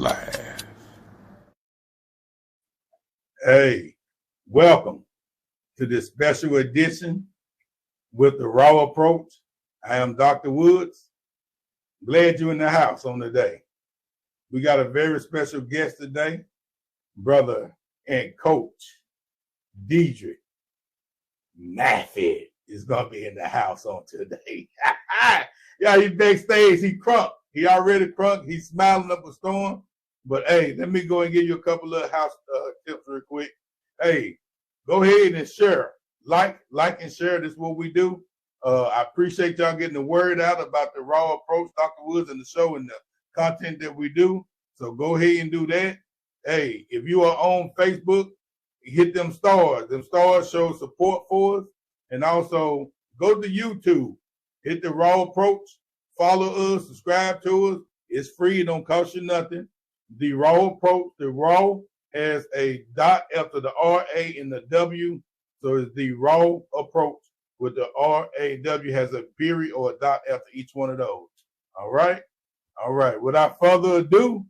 live. Hey, welcome to this special edition with the Raw Approach. I am Dr. Woods. Glad you're in the house on the day. We got a very special guest today, brother and coach Dedric Maffett is going to be in the house on today. Yeah, he's backstage. He crunk. He already crunk. He's smiling up a storm. But, hey, let me go and give you a couple of house tips real quick. Hey, go ahead and share. Like and share. This is what we do. I appreciate y'all getting the word out about the Raw Approach, Dr. Woods, and the show and the content that we do. So go ahead and do that. Hey, if you are on Facebook, hit them stars. Them stars show support for us. And also go to YouTube. Hit the Raw Approach. Follow us. Subscribe to us. It's free. It don't cost you nothing. The Raw Approach. The Raw has a dot after the R.A. and the W. So it's the Raw Approach with the R.A.W. has a period or a dot after each one of those. All right? All right. Without further ado,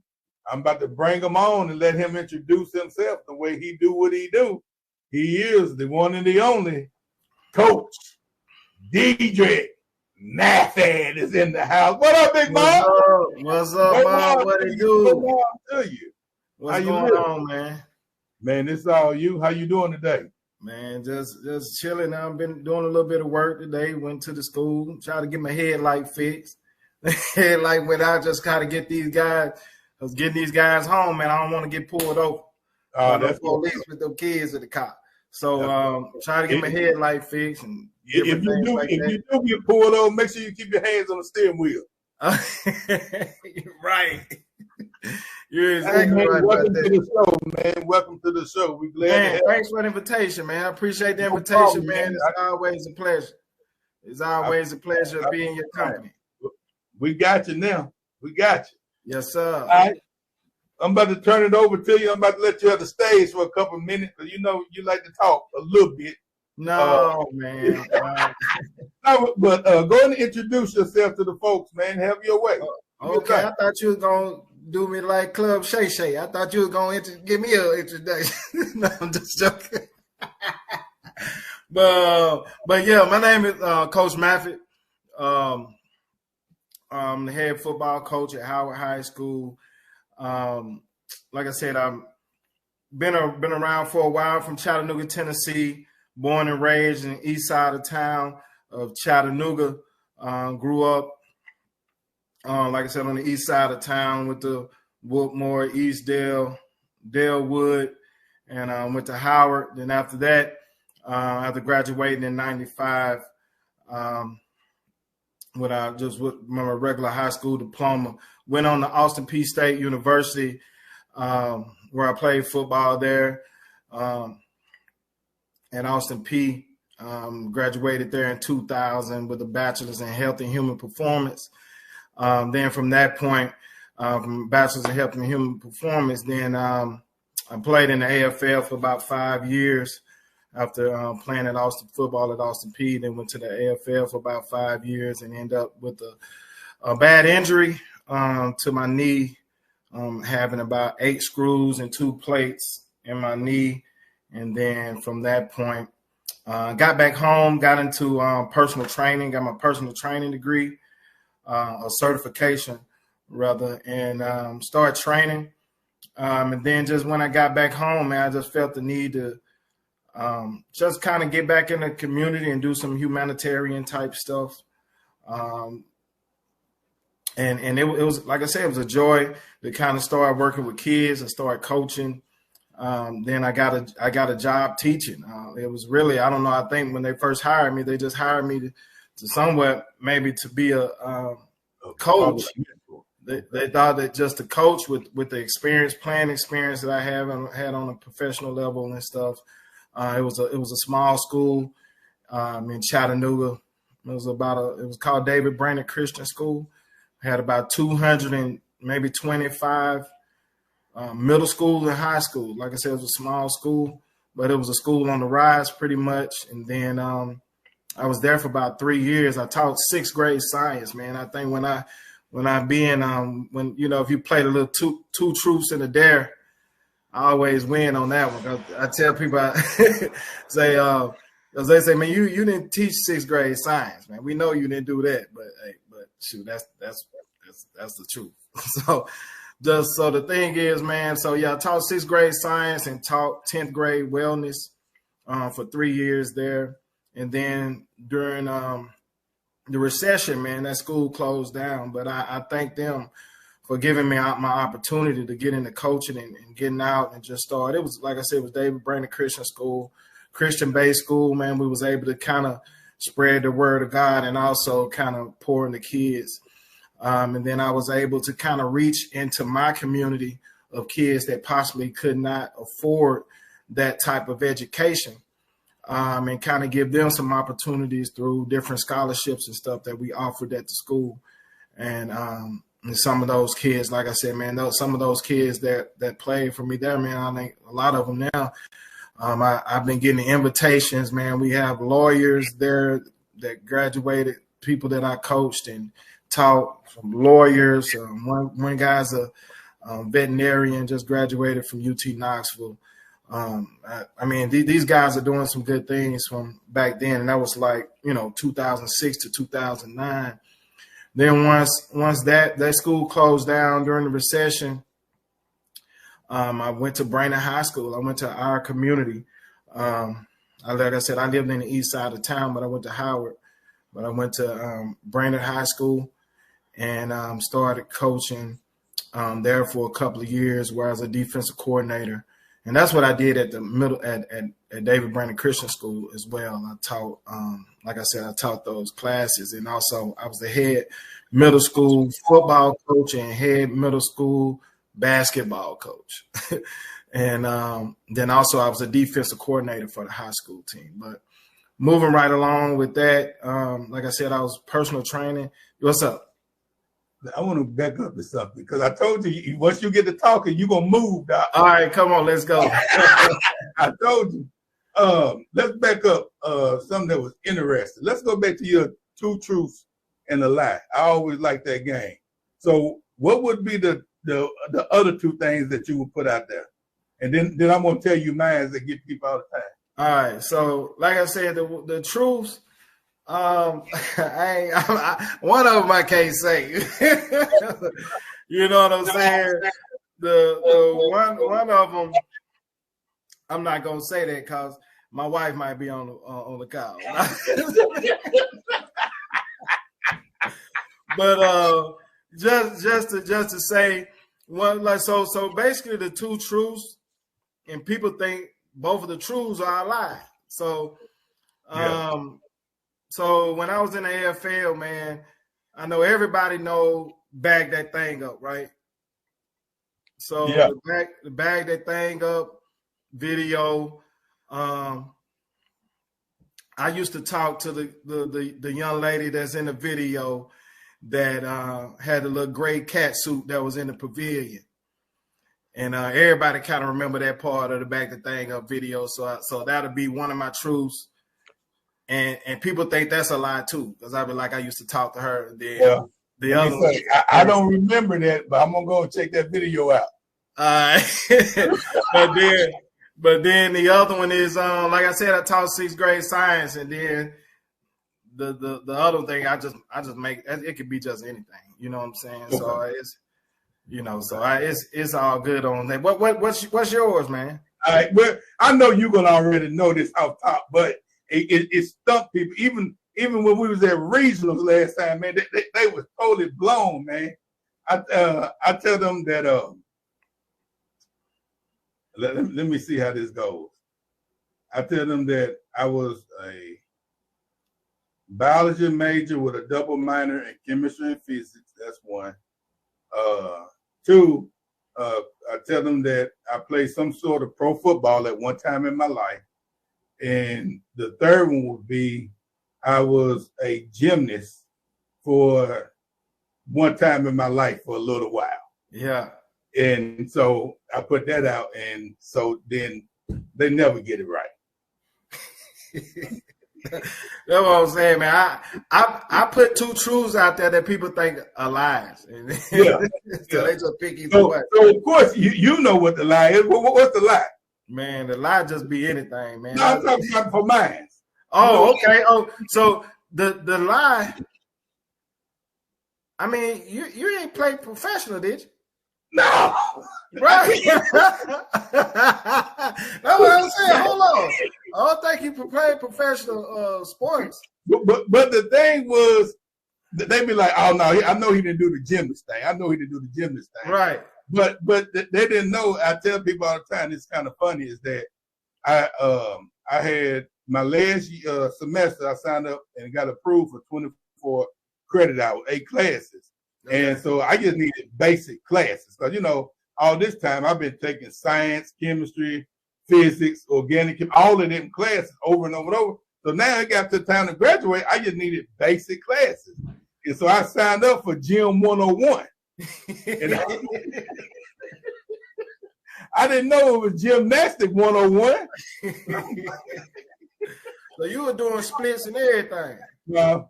I'm about to bring him on and let him introduce himself the way he do what he do. He is the one and the only Coach Dedric Maffett is in the house. What up, big boy? What's up, Bob? What it do? What's going on, man? Man, this is all you. How you doing today? Man, just chilling. I've been doing a little bit of work today. Went to the school, tried to get my headlight fixed. Headlight went out, just kind of get these guys. I was getting these guys home, man. I don't want to get pulled over. That's police with them kids in the car. So trying to get my headlight fixed. And if you do get pulled over, make sure you keep your hands on the steering wheel. Right. You're exactly right. Welcome to the show, man. Welcome to the show. We glad. Thanks for the invitation, man. I appreciate the invitation, man. It's always a pleasure. It's always a pleasure to be in your company. We got you now. We got you. Yes, sir. All right. I'm about to turn it over to you. I'm about to let you have the stage for a couple of minutes because you know you like to talk a little bit. No, man. No, but go ahead and introduce yourself to the folks, man. Have your way. Okay, I thought you was going to do me like Club Shay Shay. I thought you was going to give me an introduction. No, I'm just joking. But yeah, my name is Coach Maffett. I'm the head football coach at Howard High School. Like I said, I've been around for a while from Chattanooga, Tennessee, born and raised in the east side of town of Chattanooga. Grew up, like I said, on the east side of town with the Woodmore, Eastdale, Dalewood, and went to Howard. Then after that, after graduating in 95, with my regular high school diploma, went on to Austin Peay State University, where I played football there at Austin Peay. Graduated there in 2000 with a bachelor's in health and human performance. Then from that point, from bachelor's in health and human performance, then I played in the AFL for about 5 years. After playing at football at Austin Peay, then went to the AFL for about 5 years and ended up with a bad injury to my knee, having about 8 screws and 2 plates in my knee. And then from that point, got back home, got into personal training, got my personal training degree, a certification rather, and started training. And then just when I got back home, man, I just felt the need to just kind of get back in the community and do some humanitarian type stuff. And it was, like I said, it was a joy to kind of start working with kids and start coaching. Then I got a job teaching. It was really, I don't know, I think when they first hired me, they just hired me to somewhat maybe to be a coach. They thought that just a coach with the playing experience that I had on a professional level and stuff. It was a small school in Chattanooga. It was called David Brandon Christian School. Had about 200 and maybe 25 middle school and high school. Like I said, it was a small school, but it was a school on the rise pretty much. And then I was there for about 3 years. I taught 6th grade science, man. I think when when I be in when if you play the little two truths in a dare, I always win on that one. I tell people say because they say, man, you didn't teach 6th grade science, man. We know you didn't do that, but hey, but shoot, that's the truth. So the thing is, man. So yeah, I taught 6th grade science and taught 10th grade wellness for 3 years there, and then during the recession, man, that school closed down. But I thank them for giving me my opportunity to get into coaching and getting out and just start. It was, like I said, it was David Brandon Christian School, Christian-based school, man. We was able to kind of spread the word of God and also kind of pour into kids. And then I was able to kind of reach into my community of kids that possibly could not afford that type of education. And kind of give them some opportunities through different scholarships and stuff that we offered at the school. And some of those kids, like I said, man, some of those kids that played for me there, man, I think a lot of them now, I've been getting invitations, man. We have lawyers there that graduated, people that I coached and taught, from lawyers. One guy's a veterinarian, just graduated from UT Knoxville. I mean, these guys are doing some good things from back then, and that was like 2006 to 2009. Then once that school closed down during the recession, I went to Brandon High School. I went to our community. Like I said, I lived in the east side of town, but I went to Howard. But I went to Brandon High School and started coaching there for a couple of years, where I was a defensive coordinator. And that's what I did at the middle at David Brandon Christian School as well. I taught, like I said, I taught those classes, and also I was the head middle school football coach and head middle school basketball coach. And then also I was a defensive coordinator for the high school team. But moving right along with that, like I said, I was personal training. What's up? I want to back up to something, because I told you, once you get to talking, you're going to move, Doc. All right, come on, let's go. I told you. Let's back up something that was interesting. Let's go back to your 2 truths and a lie. I always like that game. So what would be the other 2 things that you would put out there? And then I'm going to tell you mine that get people all the time. All right, so like I said, the truths, one of them I can't say. You know what I'm saying? The one of them, I'm not gonna say that because my wife might be on the call. But just to say one, like, so basically the 2 truths, and people think both of the truths are a lie. So So when I was in the AFL, man, I know everybody know bag that thing up, right? So the bag that thing up video. I used to talk to the young lady that's in the video that had a little gray cat suit that was in the pavilion. And everybody kind of remember that part of the bag that thing up video. So that'll be one of my truths. And people think that's a lie too, because I be like, I used to talk to her. And then the other one, I don't remember that, but I'm gonna go check that video out. But then the other one is like I said, I taught 6th grade science, and then the other thing I just make it could be just anything, you know what I'm saying? Okay. So it's it's all good on that. What's yours, man? All right, well, I know you're gonna already know this off top, but it stumped people. Even when we was at regionals last time, man, they was totally blown, man. I tell them that let me see how this goes. I tell them that I was a biology major with a double minor in chemistry and physics. That's one. 2, I tell them that I played some sort of pro football at one time in my life. And the third one would be I was a gymnast for one time in my life for a little while. Yeah. And so I put that out, and so then they never get it right. That's what I'm saying, man. I put two truths out there that people think are lies. Yeah. So they just pick either So, way. so of course you know what the lie is. What's the lie? Man, the lie just be anything, man. No, I'm talking about for mine. Oh, okay. Oh, so the lie. I mean, you ain't played professional, did you? No. Right. That's what I'm saying. Hold on. I don't think you played professional sports. But the thing was, they be like, oh no, I know he didn't do the gymnast thing. I know he didn't do the gymnast thing. Right. But they didn't know. I tell people all the time, it's kind of funny, is that I had my last semester, I signed up and got approved for 24 credit hours, 8 classes. Okay. And so I just needed basic classes. Because, all this time I've been taking science, chemistry, physics, organic, all of them classes over and over and over. So now it got to the time to graduate, I just needed basic classes. And so I signed up for Gym 101. And I didn't know it was Gymnastic 101. So you were doing splits and everything? No.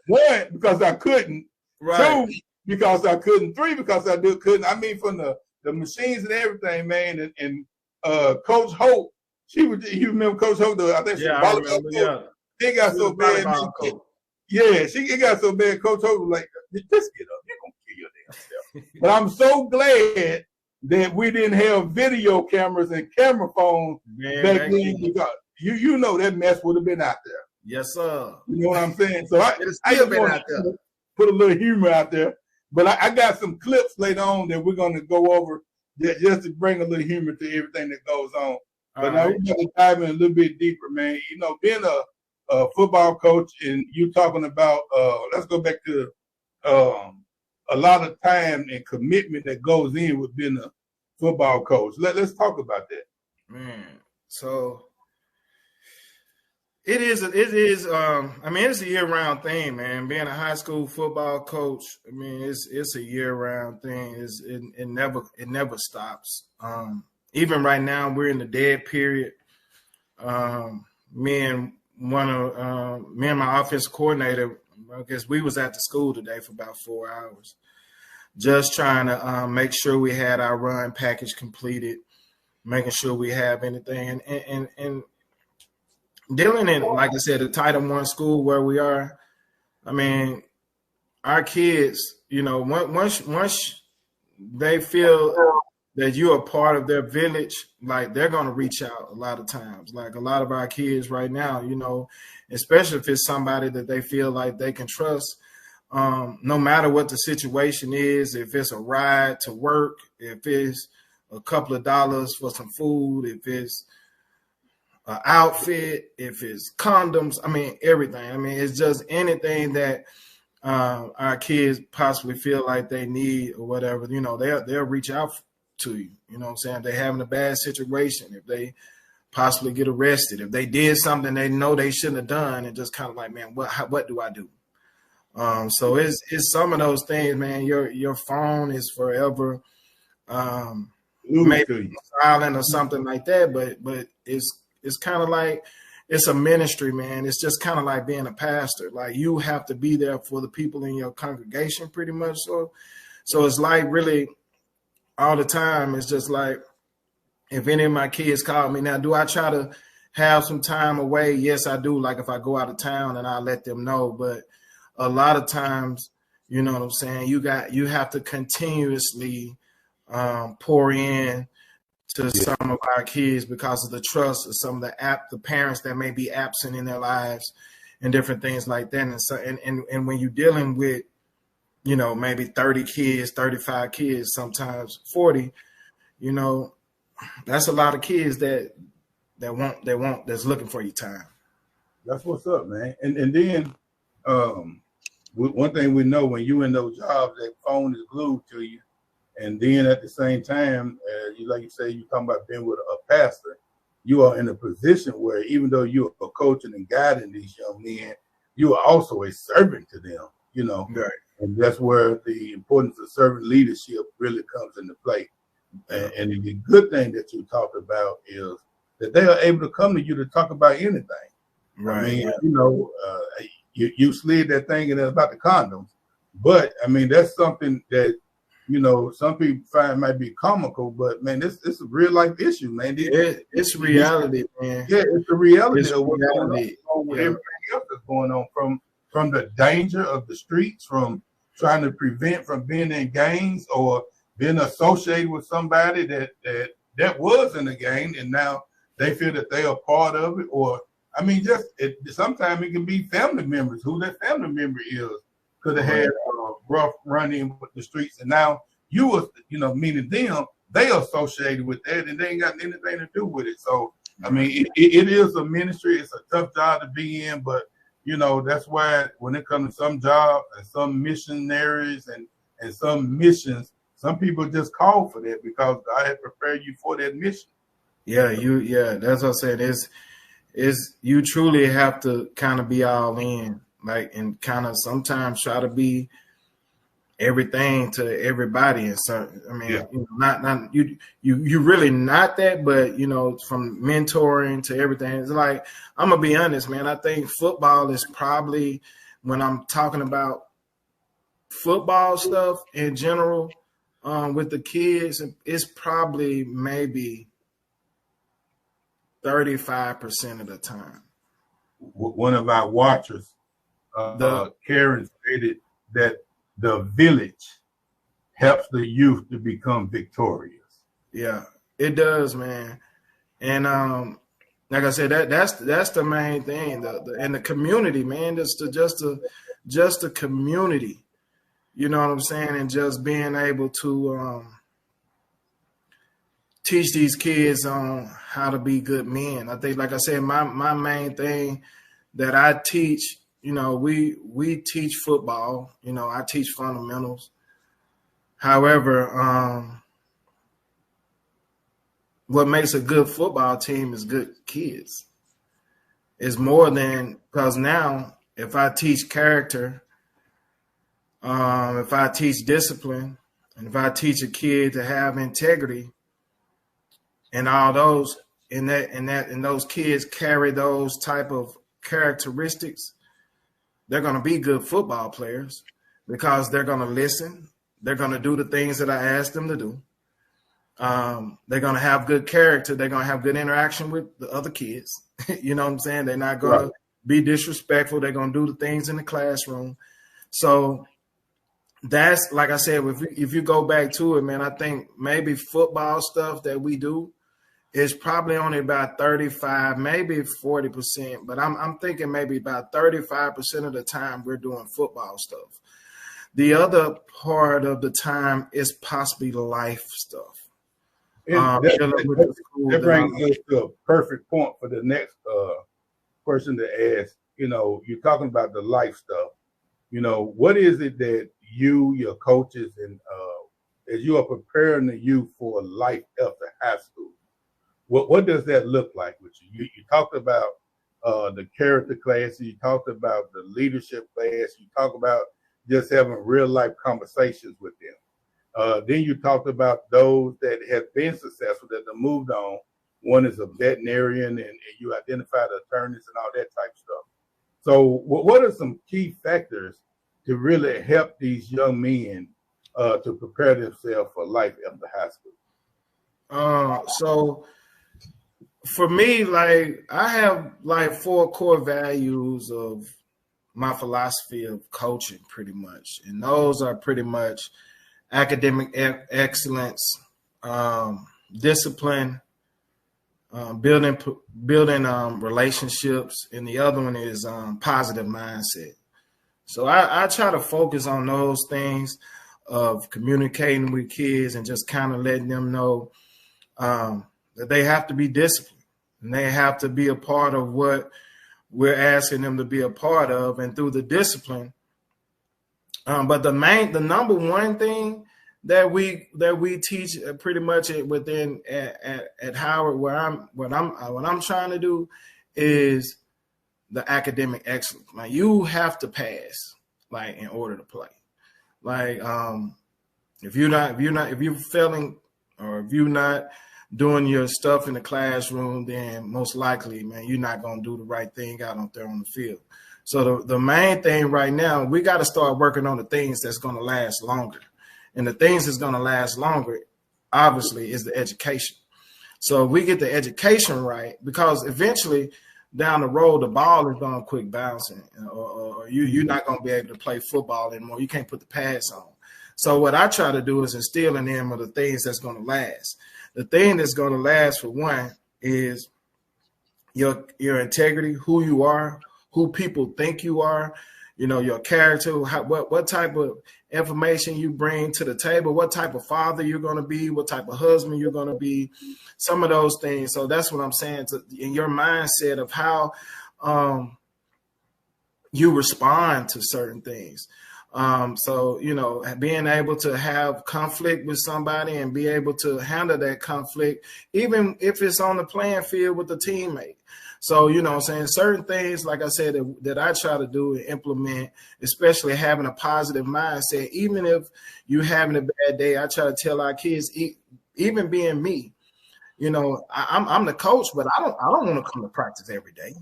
One, because I couldn't. Right. 2, because I couldn't. 3, because I couldn't. I mean, from the machines and everything, man. And Coach Hope, you remember Coach Hope? I think she I remember. Yeah. It got so bad. It got so bad. Coach Hope was like, "Just get up. You're gonna kill your damn self." But I'm so glad that we didn't have video cameras and camera phones back then, because you know that mess would have been out there. Yes, sir. You know what I'm saying? So I just been out there. Put a little humor out there. But I got some clips later on that we're gonna go over just to bring a little humor to everything that goes on. But now we're gonna dive in a little bit deeper, man. Being a football coach, and you talking about let's go back to a lot of time and commitment that goes in with being a football coach. Let's talk about that. Man, so it is. I mean, it's a year-round thing, man. Being a high school football coach, I mean, it's a year-round thing. It never stops. Even right now, we're in the dead period. Me and my offensive coordinator, I guess we was at the school today for about 4 hours, just trying to make sure we had our run package completed, making sure we have anything, and dealing in, like I said, a Title I school where we are. I mean, our kids, once they feel that you're a part of their village, like they're going to reach out a lot of times. Like a lot of our kids right now, especially if it's somebody that they feel like they can trust, no matter what the situation is, if it's a ride to work, if it's a couple of dollars for some food, if it's an outfit, if it's condoms, I mean, everything. I mean, it's just anything that our kids possibly feel like they need or whatever, they'll reach out to you. You know what I'm saying? If they're having a bad situation, if they possibly get arrested, if they did something they know they shouldn't have done, and just kind of like, man, what do I do? So it's some of those things, man. Your phone is forever maybe silent or something like that, but it's kind of like it's a ministry, man. It's just kind of like being a pastor. Like you have to be there for the people in your congregation, pretty much. So it's like really all the time. It's just like if any of my kids call me now, do I try to have some time away? Yes, I do. Like if I go out of town, and I let them know. But a lot of times, you know what I'm saying, you have to continuously pour in to some of our kids because of the trust of some of the parents that may be absent in their lives and different things like that. And so, and when you're dealing with, maybe 30 kids, 35 kids, sometimes 40, that's a lot of kids that's looking for your time. That's what's up, man. And then one thing we know, when you in those jobs, that phone is glued to you. And then at the same time, like you say, you're talking about being with a pastor, you are in a position where even though you're a coaching and guiding these young men, you are also a servant to them, Right. And that's where the importance of servant leadership really comes into play. And the good thing that you talked about is that they are able to come to you to talk about anything. Right. I mean, you slid that thing and it's about the condoms, but I mean that's something that some people find might be comical, but man, this is a real life issue, man. It's reality, man. Yeah, it's the reality It's of what's reality. going on with everything else that's going on, from the danger of the streets, from trying to prevent from being in gangs or being associated with somebody that was in the gang and now they feel that they are part of it, or I mean, sometimes it can be family members who that family member is could have had a rough run-in with the streets, and now you was, meaning them, they associated with that, and they ain't got anything to do with it. So, I mean, it is a ministry. It's a tough job to be in, but that's why when it comes to some jobs and some missionaries and some missions, some people just call for that because God had prepared you for that mission. Yeah, that's what I said. Is you truly have to kind of be all in, like, and kind of sometimes try to be everything to everybody. And so, I mean, not you really not that, but from mentoring to everything. It's like, I'm gonna be honest, man. I think football is probably, when I'm talking about football stuff in general, with the kids, it's probably maybe 35% of the time. One of our watchers, Karen, stated that the village helps the youth to become victorious. Yeah, it does, man. And like I said, that's the main thing. And the community, man, just the community. You know what I'm saying? And just being able to teach these kids on how to be good men. I think, like I said, my main thing that I teach, we teach football. I teach fundamentals. However, what makes a good football team is good kids. It's more than, because now if I teach character, if I teach discipline, and if I teach a kid to have integrity, and all those, and those kids carry those type of characteristics, they're going to be good football players because they're going to listen. They're going to do the things that I asked them to do. They're going to have good character. They're going to have good interaction with the other kids. You know what I'm saying? They're not going to be disrespectful. They're going to do the things in the classroom. So that's, like I said, if you go back to it, man, I think maybe football stuff that we do is probably only about 35, maybe 40%, but I'm thinking maybe about 35% of the time we're doing football stuff. The other part of the time is possibly life stuff. That brings us to a perfect point for the next person to ask. You're talking about the life stuff. What is it that you, your coaches, and as you are preparing the youth for life after high school, what does that look like with you? You talked about the character classes, you talked about the leadership class, you talked about just having real life conversations with them. Then you talked about those that have been successful, that have moved on. One is a veterinarian, and you identify the attorneys and all that type of stuff. So what are some key factors to really help these young men to prepare themselves for life after high school? So for me, like, I have like 4 core values of my philosophy of coaching, pretty much. And those are pretty much academic excellence, discipline, building relationships, and the other one is positive mindset. So I try to focus on those things of communicating with kids and just kind of letting them know that they have to be disciplined and they have to be a part of what we're asking them to be a part of, and through the discipline. But the number one thing that we teach pretty much within at Howard, what I'm trying to do is the academic excellence. Like, you have to pass, like, in order to play. Like, if you're failing or if you're not doing your stuff in the classroom, then most likely, man, you're not going to do the right thing out on there on the field. So the main thing right now, we got to start working on the things that's going to last longer. And the things that's going to last longer, obviously, is the education. So if we get the education right, because eventually down the road, the ball is going to quit bouncing, or you're not going to be able to play football anymore. You can't put the pads on. So what I try to do is instill in them the things that's going to last. The thing that's going to last, for one, is your integrity, who you are, who people think you are, your character, what type of information you bring to the table, what type of father you're going to be, what type of husband you're going to be, some of those things. So that's what I'm saying, in your mindset of how you respond to certain things. So, being able to have conflict with somebody and be able to handle that conflict, even if it's on the playing field with a teammate. So, I'm saying certain things, like I said, that I try to do and implement, especially having a positive mindset. Even if you're having a bad day, I try to tell our kids, even being me, I'm the coach, but I don't want to come to practice every day.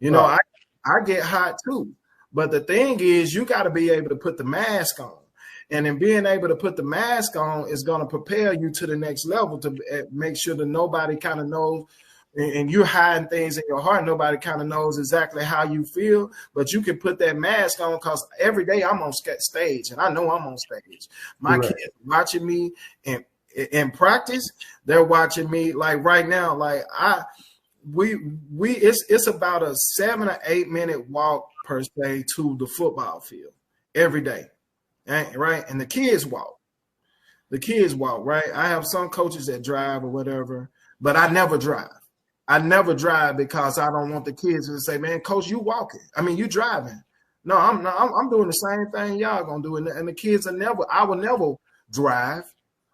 Right. I get hot too. But the thing is, you got to be able to put the mask on. And in being able to put the mask on is going to prepare you to the next level to make sure that nobody kind of knows, and you're hiding things in your heart. Nobody kind of knows exactly how you feel, but you can put that mask on, because every day I'm on stage, and I know I'm on stage. My kids watching me in practice. They're watching me like right now. Like it's about a 7 or 8 minute walk per se to the football field every day, right? And the kids walk, right? I have some coaches that drive or whatever, but I never drive. Because I don't want the kids to say, man, coach, you walking. I mean, you driving. No, I'm doing the same thing y'all gonna do. And the kids I will never drive,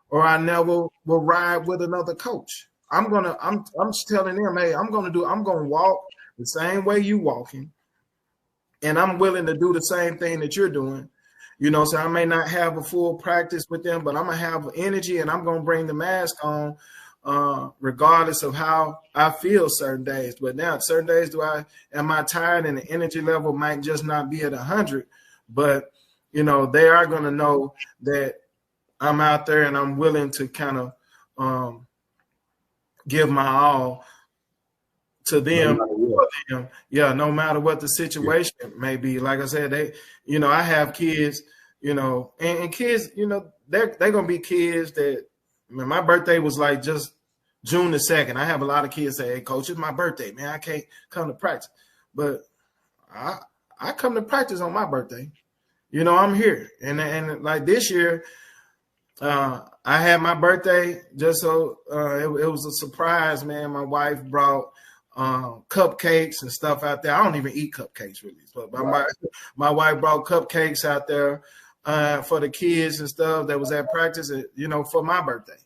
or I never will ride with another coach. I'm telling them, hey, I'm gonna walk the same way you walking, and I'm willing to do the same thing that you're doing. So I may not have a full practice with them, but I'm gonna have energy, and I'm gonna bring the mask on, regardless of how I feel certain days. But now certain days, am I tired, and the energy level might just not be at 100, but they are gonna know that I'm out there and I'm willing to kind of give my all to them. No matter what the situation may be. Like I said, I have kids, and kids, they're gonna be kids that, my birthday was like just June the 2nd. I have a lot of kids say, hey, coach, it's my birthday, man. I can't come to practice. But I come to practice on my birthday. I'm here. And like this year, I had my birthday just so it was a surprise, man. My wife brought cupcakes and stuff out there. I don't even eat cupcakes really, but my wife brought cupcakes out there for the kids and stuff that was at practice, for my birthday.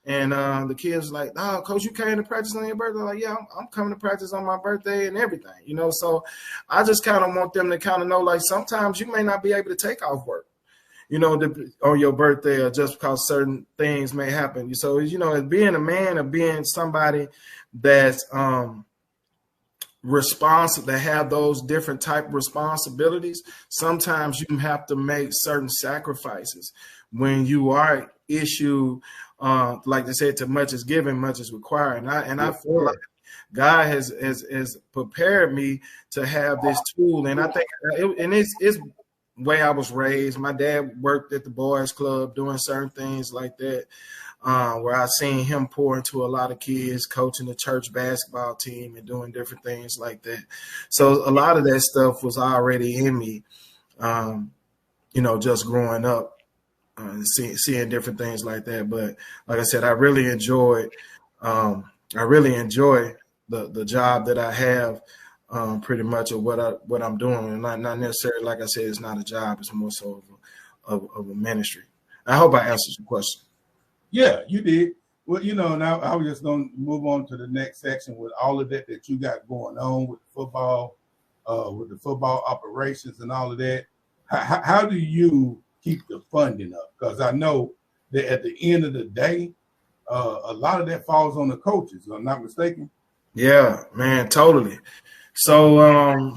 And the kids was like, "Oh, coach, you came to practice on your birthday?" I'm like, yeah, I'm coming to practice on my birthday and everything, So I just kind of want them to kind of know, like, sometimes you may not be able to take off work, on your birthday, or just because certain things may happen. So, as being a man, or being somebody that's responsible, to have those different type of responsibilities, sometimes you have to make certain sacrifices when you are issued, like they said, to much is given, much is required. And I feel like God has prepared me to have this tool. And I think it's way I was raised. My dad worked at the boys club doing certain things like that, where I seen him pour into a lot of kids, coaching the church basketball team and doing different things like that. So a lot of that stuff was already in me, just growing up, seeing different things like that. But like I said, I really enjoy the job that I have, pretty much of what I'm doing, and not necessarily, like I said, it's not a job; it's more so of a ministry. I hope I answered your question. Yeah, you did. Well, now I was just going to move on to the next section with all of that you got going on with football, with the football operations and all of that. How do you keep the funding up? Because I know that at the end of the day, a lot of that falls on the coaches. If I'm not mistaken. Yeah, man, totally. So,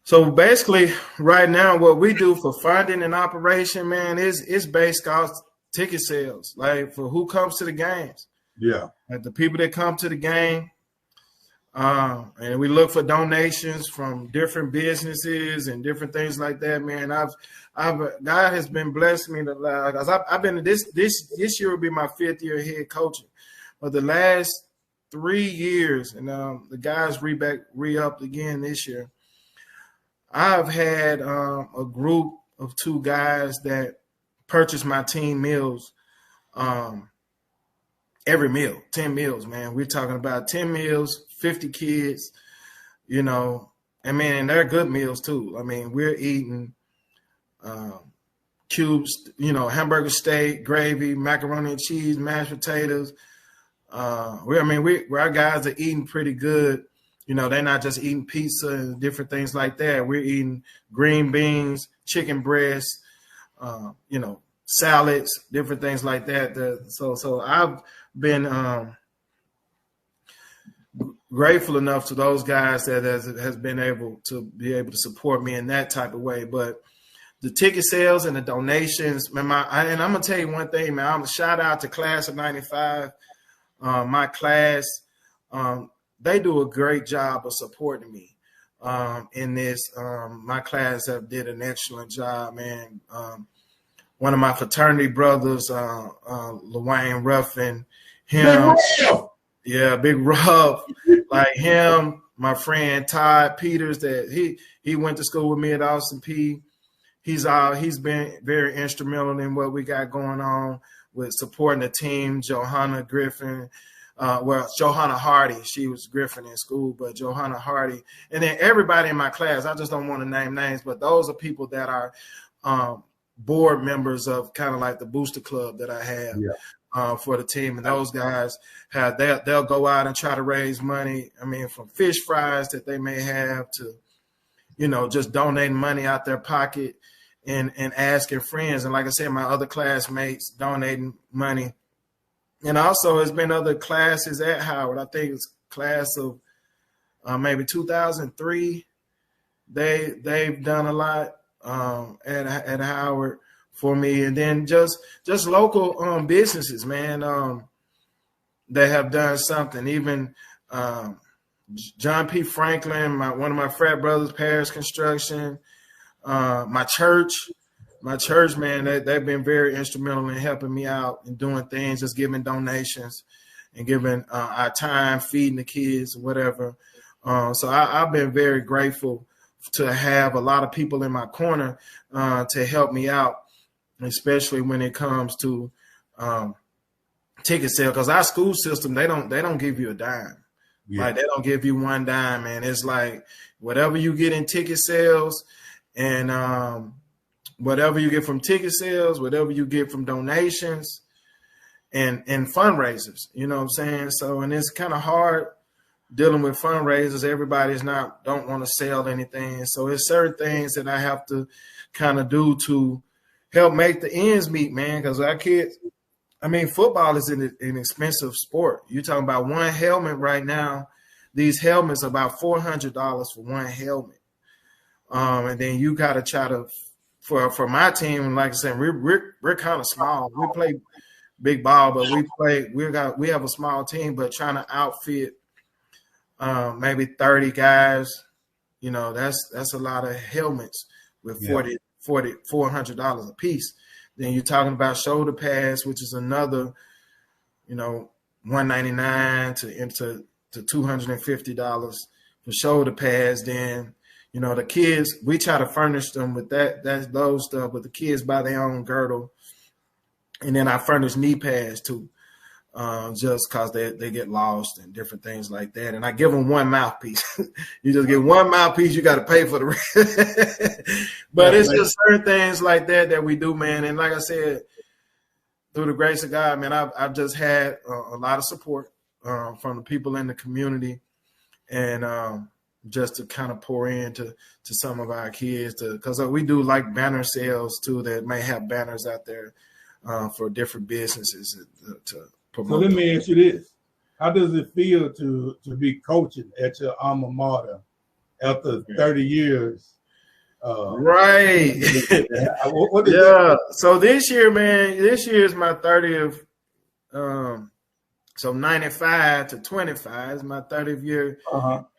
so basically, right now, what we do for funding and operation, man, is based off ticket sales, like for who comes to the games. Yeah, like the people that come to the game. And we look for donations from different businesses and different things like that, man. God has been blessing me because I've been this year will be my 5th year head coaching, but the last 3 years, and the guys re-upped again this year. I've had a group of 2 guys that purchase my team meals. Every meal, 10 meals, man. We're talking about 10 meals, 50 kids, you know, and man, and they're good meals too. I mean, we're eating cubes, you know, hamburger steak, gravy, macaroni and cheese, mashed potatoes. Our guys are eating pretty good. You know, they're not just eating pizza and different things like that. We're eating green beans, chicken breasts, you know, salads, different things like that. So I've been grateful enough to those guys that has been able to support me in that type of way. But the ticket sales and the donations, man, and I'm gonna tell you one thing, man. I'm a shout out to class of '95. My class, they do a great job of supporting me in this. My class have did an excellent job, man. One of my fraternity brothers, LaWayne Ruffin, him, Big Ruff, like him, my friend Todd Peters, that he went to school with me at Austin P. He's been very instrumental in what we got going on with supporting the team. Johanna Griffin, Johanna Hardy, she was Griffin in school, but Johanna Hardy, and then everybody in my class. I just don't want to name names, but those are people that are board members of kind of like the booster club that I have for the team. And those guys they'll go out and try to raise money. I mean, from fish fries that they may have to, you know, just donating money out their pocket and asking friends. And like I said, my other classmates donating money. And also there's been other classes at Howard. I think it's class of maybe 2003. They've done a lot at Howard for me, and then just local businesses, man, that have done something. Even John P. Franklin, one of my frat brothers, Paris Construction, my church, man, they've been very instrumental in helping me out and doing things, just giving donations and giving our time, feeding the kids, whatever. So I've been very grateful to have a lot of people in my corner to help me out, especially when it comes to ticket sale. Because our school system, they don't give you a dime. Yeah. Like, they don't give you one dime, man. It's like whatever you get in ticket sales and whatever you get from ticket sales, whatever you get from donations and fundraisers, you know what I'm saying? So, and it's kind of hard dealing with fundraisers. Everybody's don't want to sell anything. So it's certain things that I have to kind of do to help make the ends meet, man. Because our kids, I mean, football is an expensive sport. You're talking about one helmet right now. These helmets are about $400 for one helmet. And then you got to try to, for my team, like I said, we're kind of small. We play big ball, but we have a small team, but trying to outfit maybe 30 guys, you know, that's a lot of helmets with $400 a piece. Then you're talking about shoulder pads, which is another, you know, $199 to $250 for shoulder pads. Then, you know, the kids, we try to furnish them with those stuff, but the kids buy their own girdle. And then I furnish knee pads too. Just because they get lost and different things like that. And I give them one mouthpiece. You just get one mouthpiece, you got to pay for the rest. But it's just certain things like that we do, man. And like I said, through the grace of God, man, I've just had a lot of support from the people in the community, and just to kind of pour into some of our kids, because we do like banner sales too that may have banners out there. for different businesses to promote. So let me ask you this: how does it feel to be coaching at your alma mater after 30 years? Right. What is yeah. that? So this year, man, this year is my 30th. So 95 to 25 is my 30th year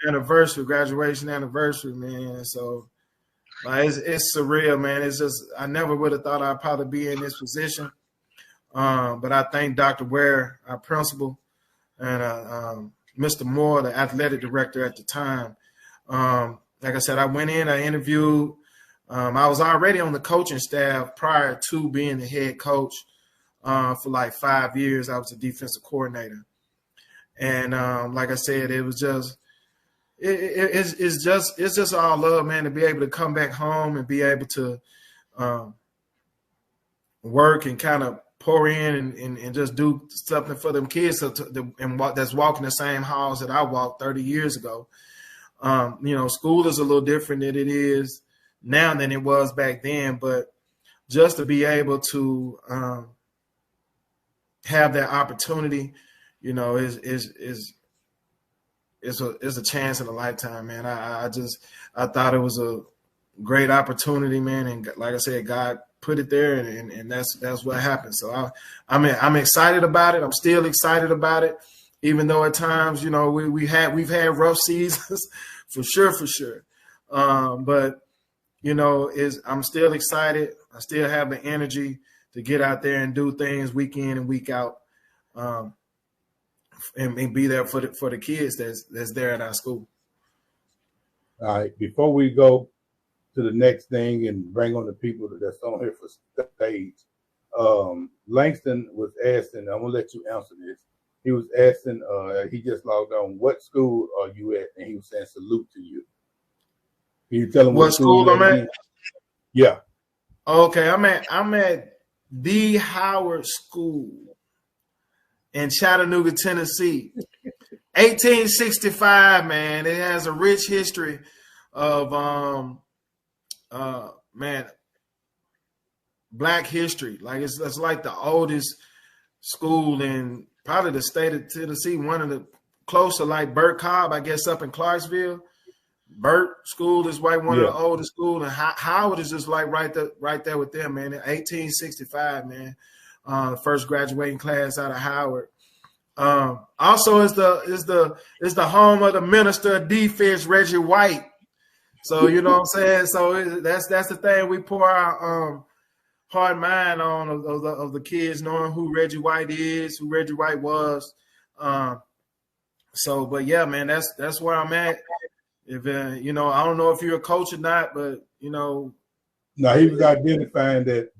anniversary, graduation anniversary, man. So it's surreal, man. It's just I never would have thought I'd probably be in this position. But I thank Dr. Ware, our principal, and Mr. Moore, the athletic director at the time. Like I said, I went in, I interviewed. I was already on the coaching staff prior to being the head coach for like 5 years. I was a defensive coordinator. And like I said, it was just it's just all love, man, to be able to come back home and be able to work and kind of pour in and just do something for them kids that's walking the same halls that I walked 30 years ago. School is a little different than it is now than it was back then, but just to be able to have that opportunity, is a chance in a lifetime, man. I thought it was a great opportunity, man, and like I said, God put it there, and that's what happened. So I'm excited about it. I'm still excited about it, even though at times, we've had rough seasons for sure. But I'm still excited. I still have the energy to get out there and do things week in and week out, and be there for the kids that's there at our school. All right. Before we go to the next thing and bring on the people that's on here for stage, Langston was asking, I'm gonna let you answer this. He was asking, he just logged on, what school are you at? And he was saying salute to you. Can you tell him what school I'm at? Yeah. Okay, I'm at the Howard School in Chattanooga, Tennessee. 1865, man. It has a rich history of Black history. Like it's like the oldest school in probably the state of Tennessee, one of the close to like Burt Cobb, I guess, up in Clarksville. Burt School is like one of the oldest schools, and Howard is just like right there with them, man. In 1865, man, first graduating class out of Howard. Also, is the home of the Minister of Defense, Reggie White. So you know what I'm saying. So that's the thing we pour our heart and mind on of the kids, knowing who Reggie White is, who Reggie White was. But yeah, man, that's where I'm at. If I don't know if you're a coach or not, but No, he was identifying that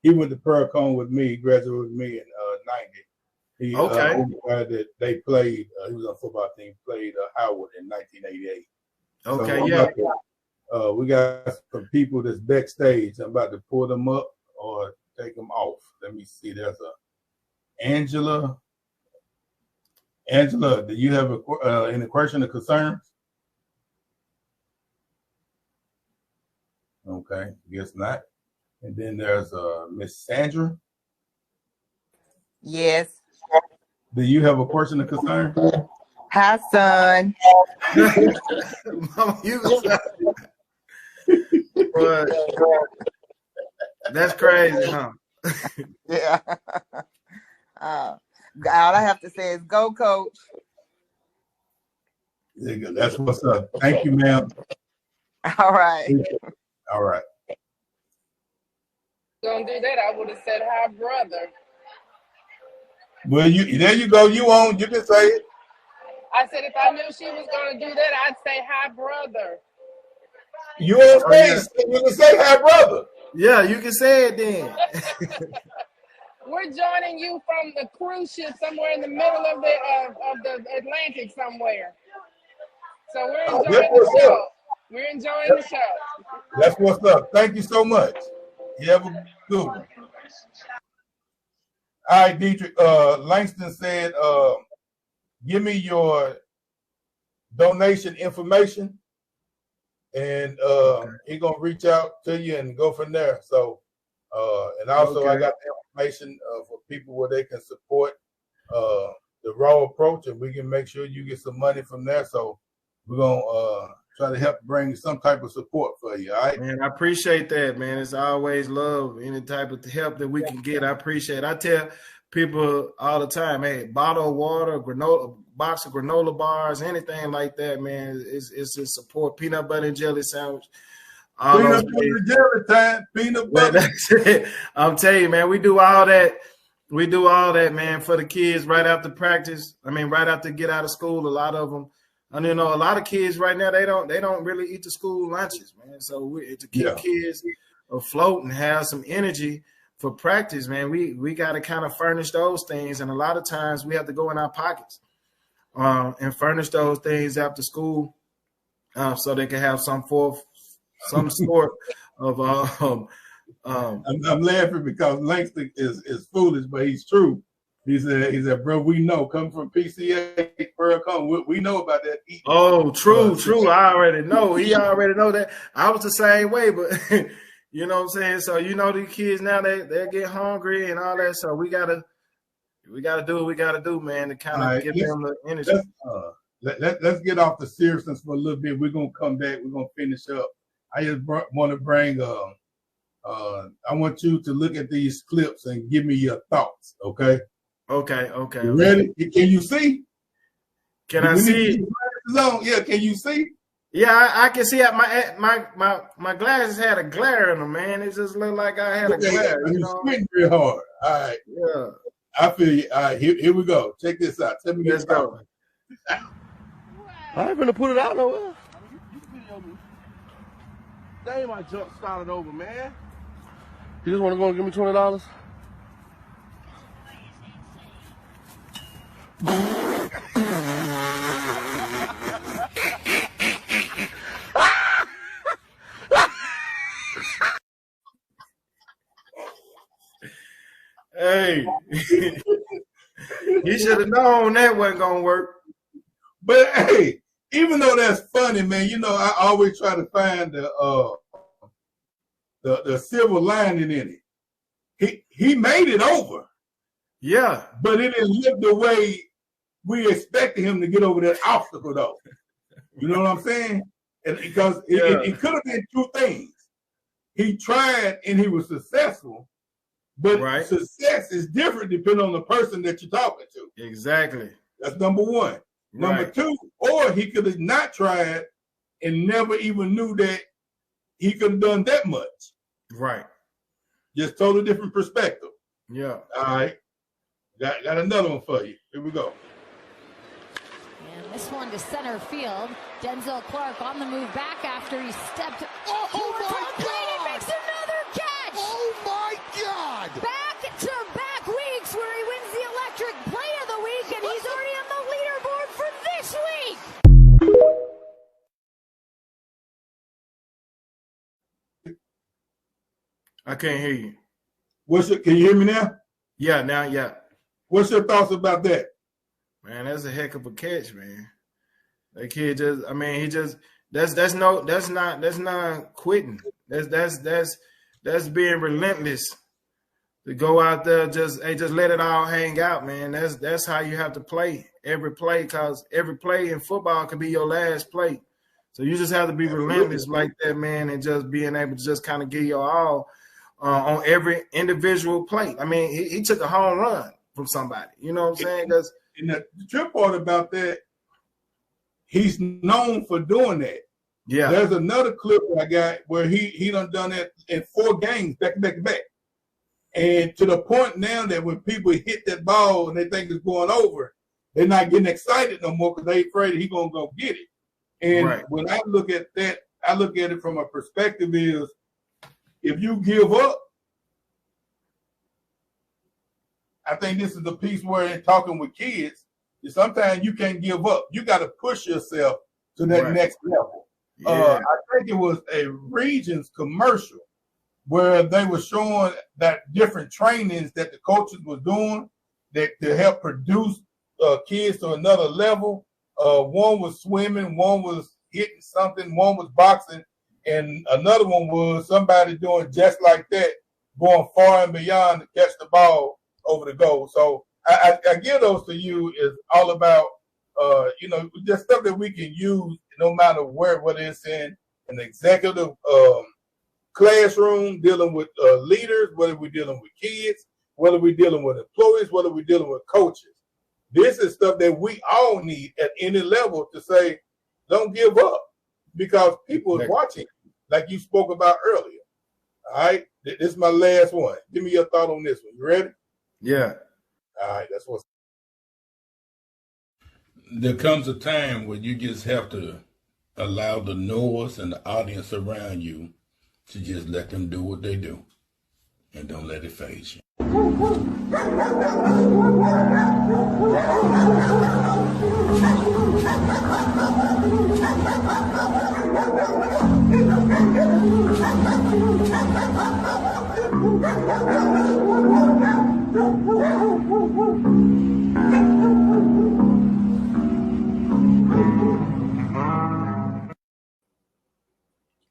he went to Pearl with me, graduated with me in 90. He identified that they played. He was on the football team, played Howard in 1988. Okay, so we got some people that's backstage. I'm about to pull them up or take them off. Let me see. There's Angela. Angela, do you have any question or concerns? Okay, guess not. And then there's Miss Sandra. Yes. Do you have a question or concern? Hi, son. That's crazy, huh? Yeah. All I have to say is go, coach. That's what's up. Thank you, ma'am. All right. All right. Gonna do that, I would have said hi, brother. Well, there you go. You can say it. I said if I knew she was gonna do that, I'd say hi, brother. You on stage, you can say hi, brother. Yeah, you can say it then. We're joining you from the cruise ship somewhere in the middle of the Atlantic somewhere. So we're enjoying the show. We're enjoying the show. That's what's up. Thank you so much. You have a good one. All right, Dedric. Langston said, give me your donation information, and he's gonna reach out to you and go from there. So, and also I got the information for people where they can support the raw approach, and we can make sure you get some money from there. So we're gonna try to help bring some type of support for you. All right, man. I appreciate that, man. It's always love any type of help that we can get. I appreciate it. I tell people all the time, hey, bottle of water, granola, box of granola bars, anything like that, man. It's just support. Peanut butter and jelly sandwich. Peanut butter and jelly time. Peanut butter. I'm telling you, man, we do all that. We do all that, man, for the kids right after practice. I mean, right after get out of school. A lot of them, and a lot of kids right now they don't really eat the school lunches, man. So to keep kids afloat and have some energy for practice, man, we got to kind of furnish those things, and a lot of times we have to go in our pockets and furnish those things after school so they can have some sort of I'm laughing because Langston is foolish, but he's true. He said, bro, we know coming from PCA, we know about that. Oh, true. I already know. He already know that. I was the same way, but you know what I'm saying? So these kids now they get hungry and all that. So we gotta do what we gotta do, man, to kind of give them the energy. Let's get off the seriousness for a little bit. We're gonna come back, we're gonna finish up. I just want to bring I want you to look at these clips and give me your thoughts, okay? Okay. You ready? Can you see? Can I see? Yeah, can you see? Yeah, I can see. My glasses had a glare in them, man. It just looked like I had a glare. You squinting real hard. All right. Yeah. I feel you. All right, here we go. Check this out. Tell me. Let's go. I ain't gonna put it out nowhere. Damn, my jump started over, man. You just want to go and give me $20? Hey, you should have known that wasn't gonna work. But hey, even though that's funny, man, I always try to find the silver lining in it. He made it over. Yeah. But it didn't look the way we expected him to get over that obstacle, though. You know what I'm saying? And because it could have been two things. He tried and he was successful, but success is different depending on the person that you're talking to. Exactly. That's number one. Number two, or he could have not tried and never even knew that he could have done that much. Right. Just totally different perspective. Yeah. All right. Got another one for you. Here we go. And this one to center field. Denzel Clark on the move back after he stepped towards home plate and makes another catch. Oh my God! Back-to-back weeks where he wins the electric play of the week, and he's already on the leaderboard for this week. I can't hear you. Can you hear me now? Yeah, now, yeah. What's your thoughts about that? Man, that's a heck of a catch, man. That kid that's not quitting. That's being relentless. To go out there, just let it all hang out, man. That's how you have to play every play, because every play in football could be your last play. So you just have to be relentless like that, man, and just being able to just kind of give your all on every individual play. I mean, he took a home run from somebody. You know what I'm saying? And the trip part about that, he's known for doing that. Yeah. There's another clip I got where he done that in 4 games back to back to back. And to the point now that when people hit that ball and they think it's going over, they're not getting excited no more because they're afraid he's going to go get it. And when I look at that, I look at it from a perspective is, if you give up, I think this is the piece where in talking with kids, sometimes you can't give up. You got to push yourself to that next level. Yeah. I think it was a Regions commercial where they were showing that different trainings that the coaches were doing that to help produce kids to another level. One was swimming, one was hitting something, one was boxing, and another one was somebody doing just like that, going far and beyond to catch the ball over the goal. So I give those to you is all about, just stuff that we can use no matter what it's in an executive classroom, dealing with leaders, whether we're dealing with kids, whether we're dealing with employees, whether we're dealing with coaches. This is stuff that we all need at any level to say, don't give up, because people are watching, like you spoke about earlier. All right, this is my last one. Give me your thought on this one. You ready? Yeah. All right, that's what's. There comes a time where you just have to allow the noise and the audience around you to just let them do what they do, and don't let it phase you.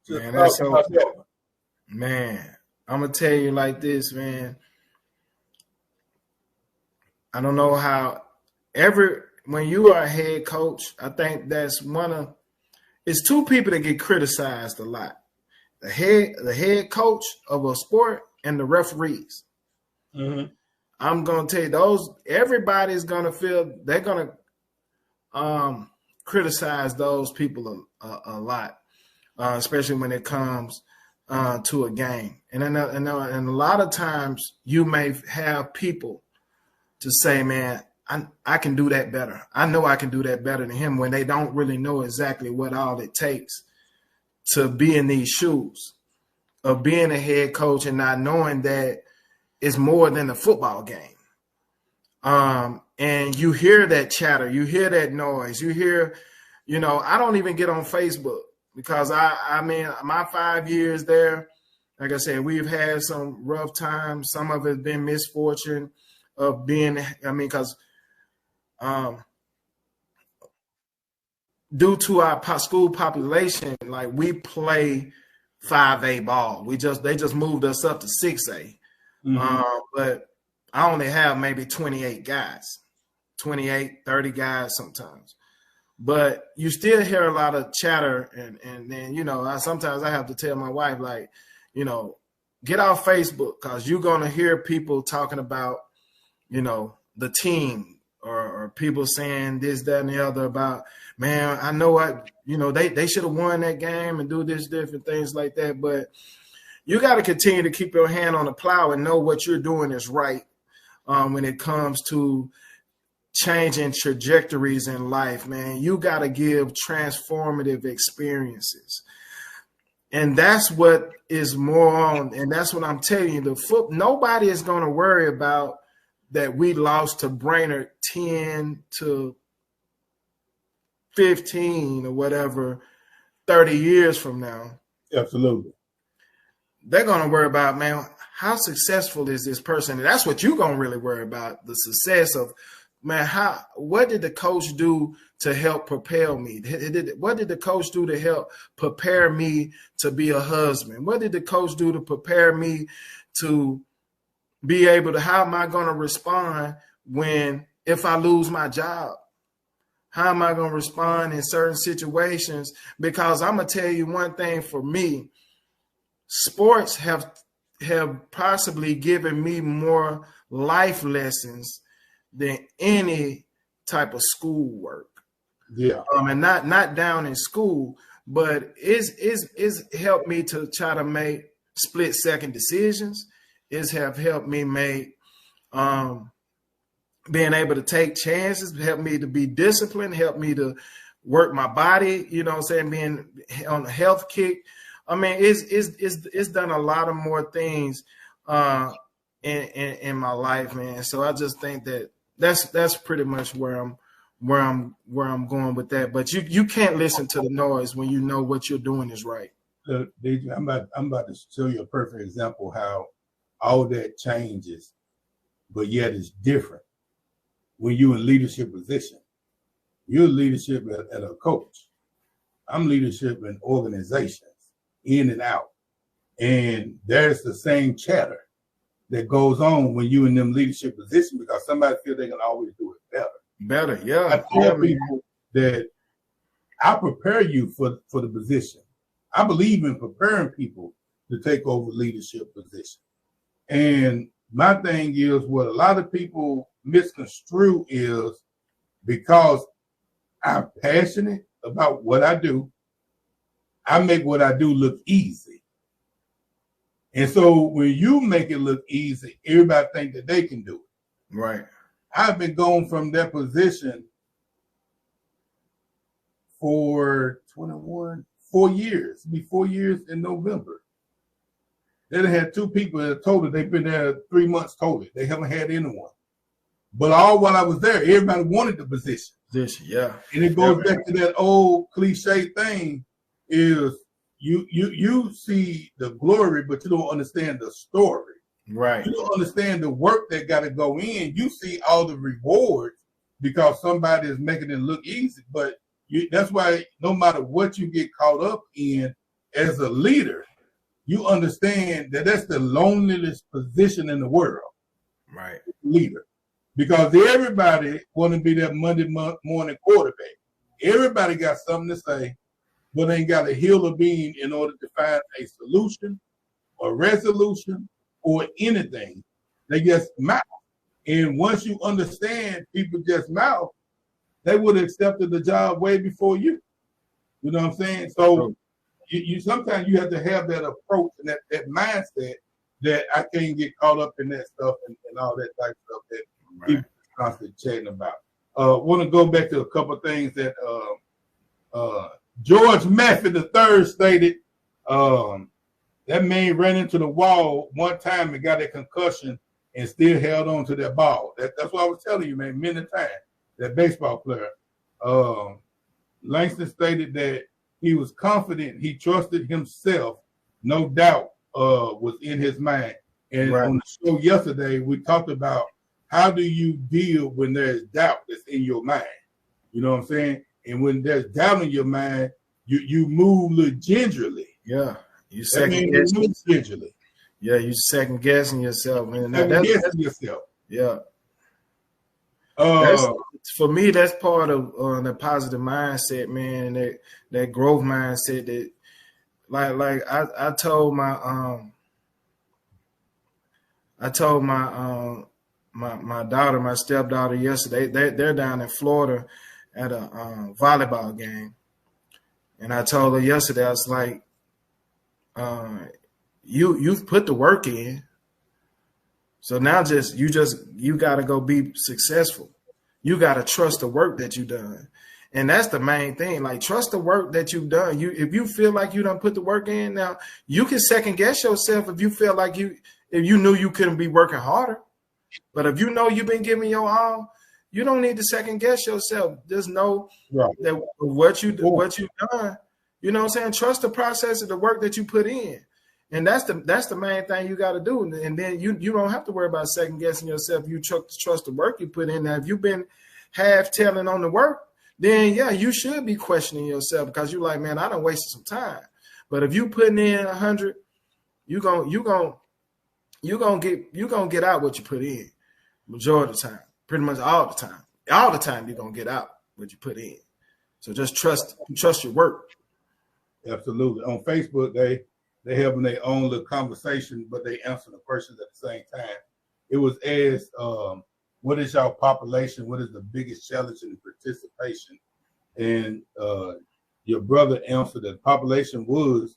Man, that's so. Man, I'm gonna tell you like this, man. I don't know how when you are a head coach, I think that's it's two people that get criticized a lot. The head coach of a sport and the referees. Mm-hmm. I'm gonna tell you everybody's gonna feel they're gonna criticize those people a lot, especially when it comes to a game. And a lot of times you may have people to say, man, I can do that better. I know I can do that better than him, when they don't really know exactly what all it takes to be in these shoes of being a head coach, and not knowing that it's more than a football game. And you hear that chatter, you hear that noise, you hear, I don't even get on Facebook, because I mean, my 5 years there, like I said, we've had some rough times. Some of it's been misfortune of being, because due to our school population, like, we play 5A ball. They just moved us up to 6A. Mm-hmm. But I only have maybe 28 guys, 28, 30 guys sometimes. But you still hear a lot of chatter, and then, sometimes I have to tell my wife, like, get off Facebook, because you're going to hear people talking about, the team, or people saying this, that, and the other about, man, I know they should have won that game, and do this, different things like that. But you got to continue to keep your hand on the plow and know what you're doing is right when it comes to changing trajectories in life, man. You got to give transformative experiences. And that's what is more on, and that's what I'm telling you. Nobody is going to worry about that we lost to Brainerd 10 to 15 or whatever 30 years from now. Absolutely. They're going to worry about, man, how successful is this person? And that's what you're going to really worry about, the success of, man, what did the coach do to help propel me? What did the coach do to help prepare me to be a husband? What did the coach do to prepare me to be able to, how am I going to respond if I lose my job? How am I going to respond in certain situations? Because I'm going to tell you one thing, for me, sports have possibly given me more life lessons than any type of schoolwork. Yeah. And not down in school, but it's helped me to try to make split-second decisions. It's have helped me make being able to take chances, helped me to be disciplined, helped me to work my body, being on a health kick. I mean, it's done a lot of more things in my life, man. So I just think that that's pretty much where I'm going with that. But you can't listen to the noise when you know what you're doing is right. Dedric, I'm about to show you a perfect example how all that changes, but yet it's different when you're in leadership position. You're leadership at a coach. I'm leadership in organizations, in and out. And there's the same chatter. that goes on when you in them leadership positions because somebody feel they can always do it better. Better, yeah. I tell people that I prepare you for the position. I believe in preparing people to take over leadership position. And my thing is what a lot of people misconstrue is because I'm passionate about what I do, I make what I do look easy. And so when you make it look easy, everybody think that they can do it. Right. I've been going from that position for 4 years. It'll be 4 years in November. They had 2 people that told it they've been there 3 months total. They haven't had anyone. But all while I was there, everybody wanted the position. Yeah. And it goes back to that old cliche thing is you see the glory, but you don't understand the story. Right. You don't understand the work that got to go in. You see all the rewards because somebody is making it look easy. But that's why no matter what you get caught up in as a leader, you understand that that's the loneliest position in the world. Right. Leader. Because everybody want to be that Monday morning quarterback. Everybody got something to say, but ain't got a hill of bean in order to find a solution or resolution or anything. They just mouth. And once you understand people just mouth, they would have accepted the job way before you. You know what I'm saying? So you sometimes you have to have that approach and that mindset that I can't get caught up in that stuff and all that type of stuff that people are constantly chatting about. Want to go back to a couple of things that George Maffett III stated. That man ran into the wall one time and got a concussion and still held on to that ball. That's what I was telling you, man, many times. That baseball player. Langston stated that he was confident, he trusted himself, no doubt was in his mind. And on the show yesterday, we talked about how do you deal when there's doubt that's in your mind? You know what I'm saying? And when there's doubt in your mind, you move a little gingerly. Yeah. You second guessing. Yeah, you second guessing yourself, man. Guessing yourself. Yeah. For me, that's part of the positive mindset, man. That growth mindset. That, like I told my daughter, my stepdaughter yesterday. They're down in Florida at a volleyball game, and I told her yesterday. I was like, you've put the work in, so now you got to go be successful. You got to trust the work that you've done, and that's the main thing. Like, trust the work that you've done. If you feel like you don't put the work in, now you can second guess yourself if you feel like if you knew you couldn't be working harder. But if you know you've been giving your all, you don't need to second guess yourself. Just know that what you've done. You know what I'm saying? Trust the process of the work that you put in. And that's the main thing you got to do. And then you don't have to worry about second guessing yourself. You trust the work you put in. Now, if you've been half telling on the work, then yeah, you should be questioning yourself because you're like, man, I done wasted some time. But if you putting in 100, you gonna get out what you put in. Majority of the time, pretty much all the time. All the time you're gonna get out what you put in. So just trust your work. Absolutely. On Facebook, they having their own little conversation, but they answer the questions at the same time. It was asked, what is your population? What is the biggest challenge in participation? And your brother answered that population was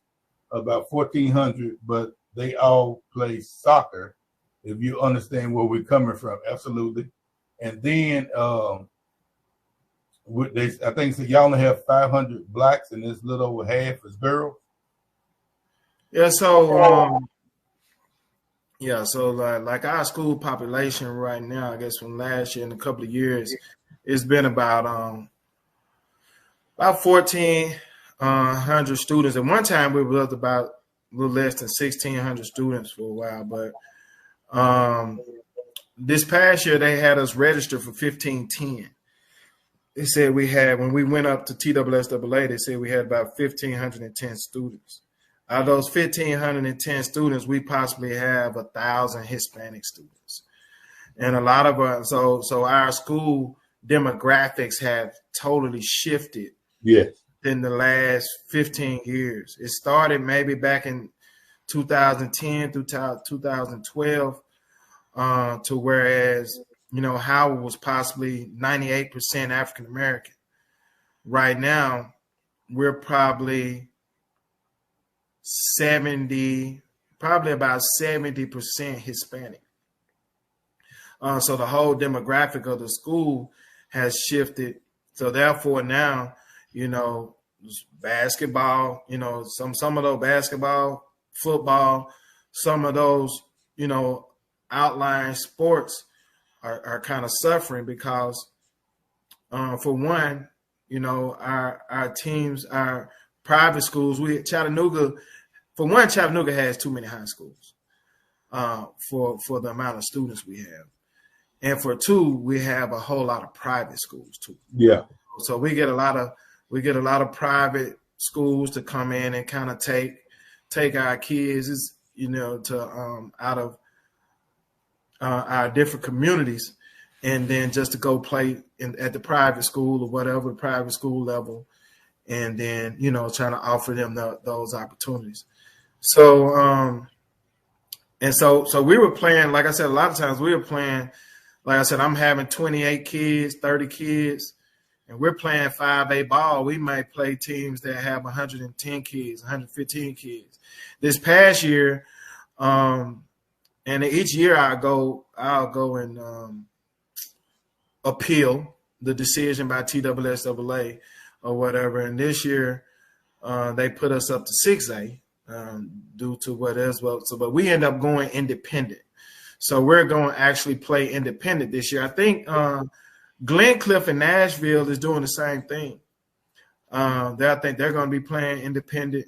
about 1,400, but they all play soccer, if you understand where we're coming from. Absolutely. And then I think so y'all only have 500 blacks and this little over half is girls. Yeah, so like our school population right now, I guess from last year and a couple of years, it's been about 1,400 students. At one time, we were up about a little less than 1,600 students for a while, but this past year they had us registered for 1,510. They said we had, when we went up to TSSAA, they said we had about 1,510 students. Out of those 1,510 students, we possibly have 1,000 Hispanic students. And a lot of us, so our school demographics have totally shifted in the last 15 years. It started maybe back in 2010 through 2012, to whereas, Howard was possibly 98% African American. Right now, we're probably about 70% Hispanic. So the whole demographic of the school has shifted. So therefore now, basketball, some of those basketball, football, some of those, outlying sports are kind of suffering because, for one, our teams, our private schools, Chattanooga has too many high schools for the amount of students we have. And for two, we have a whole lot of private schools too. Yeah. So we get a lot of private schools to come in and kind of take our kids, to out of our different communities, and then just to go play at the private school or whatever, the private school level, and then, trying to offer them those opportunities. So, so we were playing, like I said, a lot of times we were playing, like I said, I'm having 28 kids, 30 kids, and we're playing 5A ball. We might play teams that have 110 kids, 115 kids. This past year, and each year I'll go and appeal the decision by TSSAA or whatever. And this year they put us up to 6A due to what else. But we end up going independent. So we're going to actually play independent this year. I think Glencliff and Nashville is doing the same thing. I think they're going to be playing independent.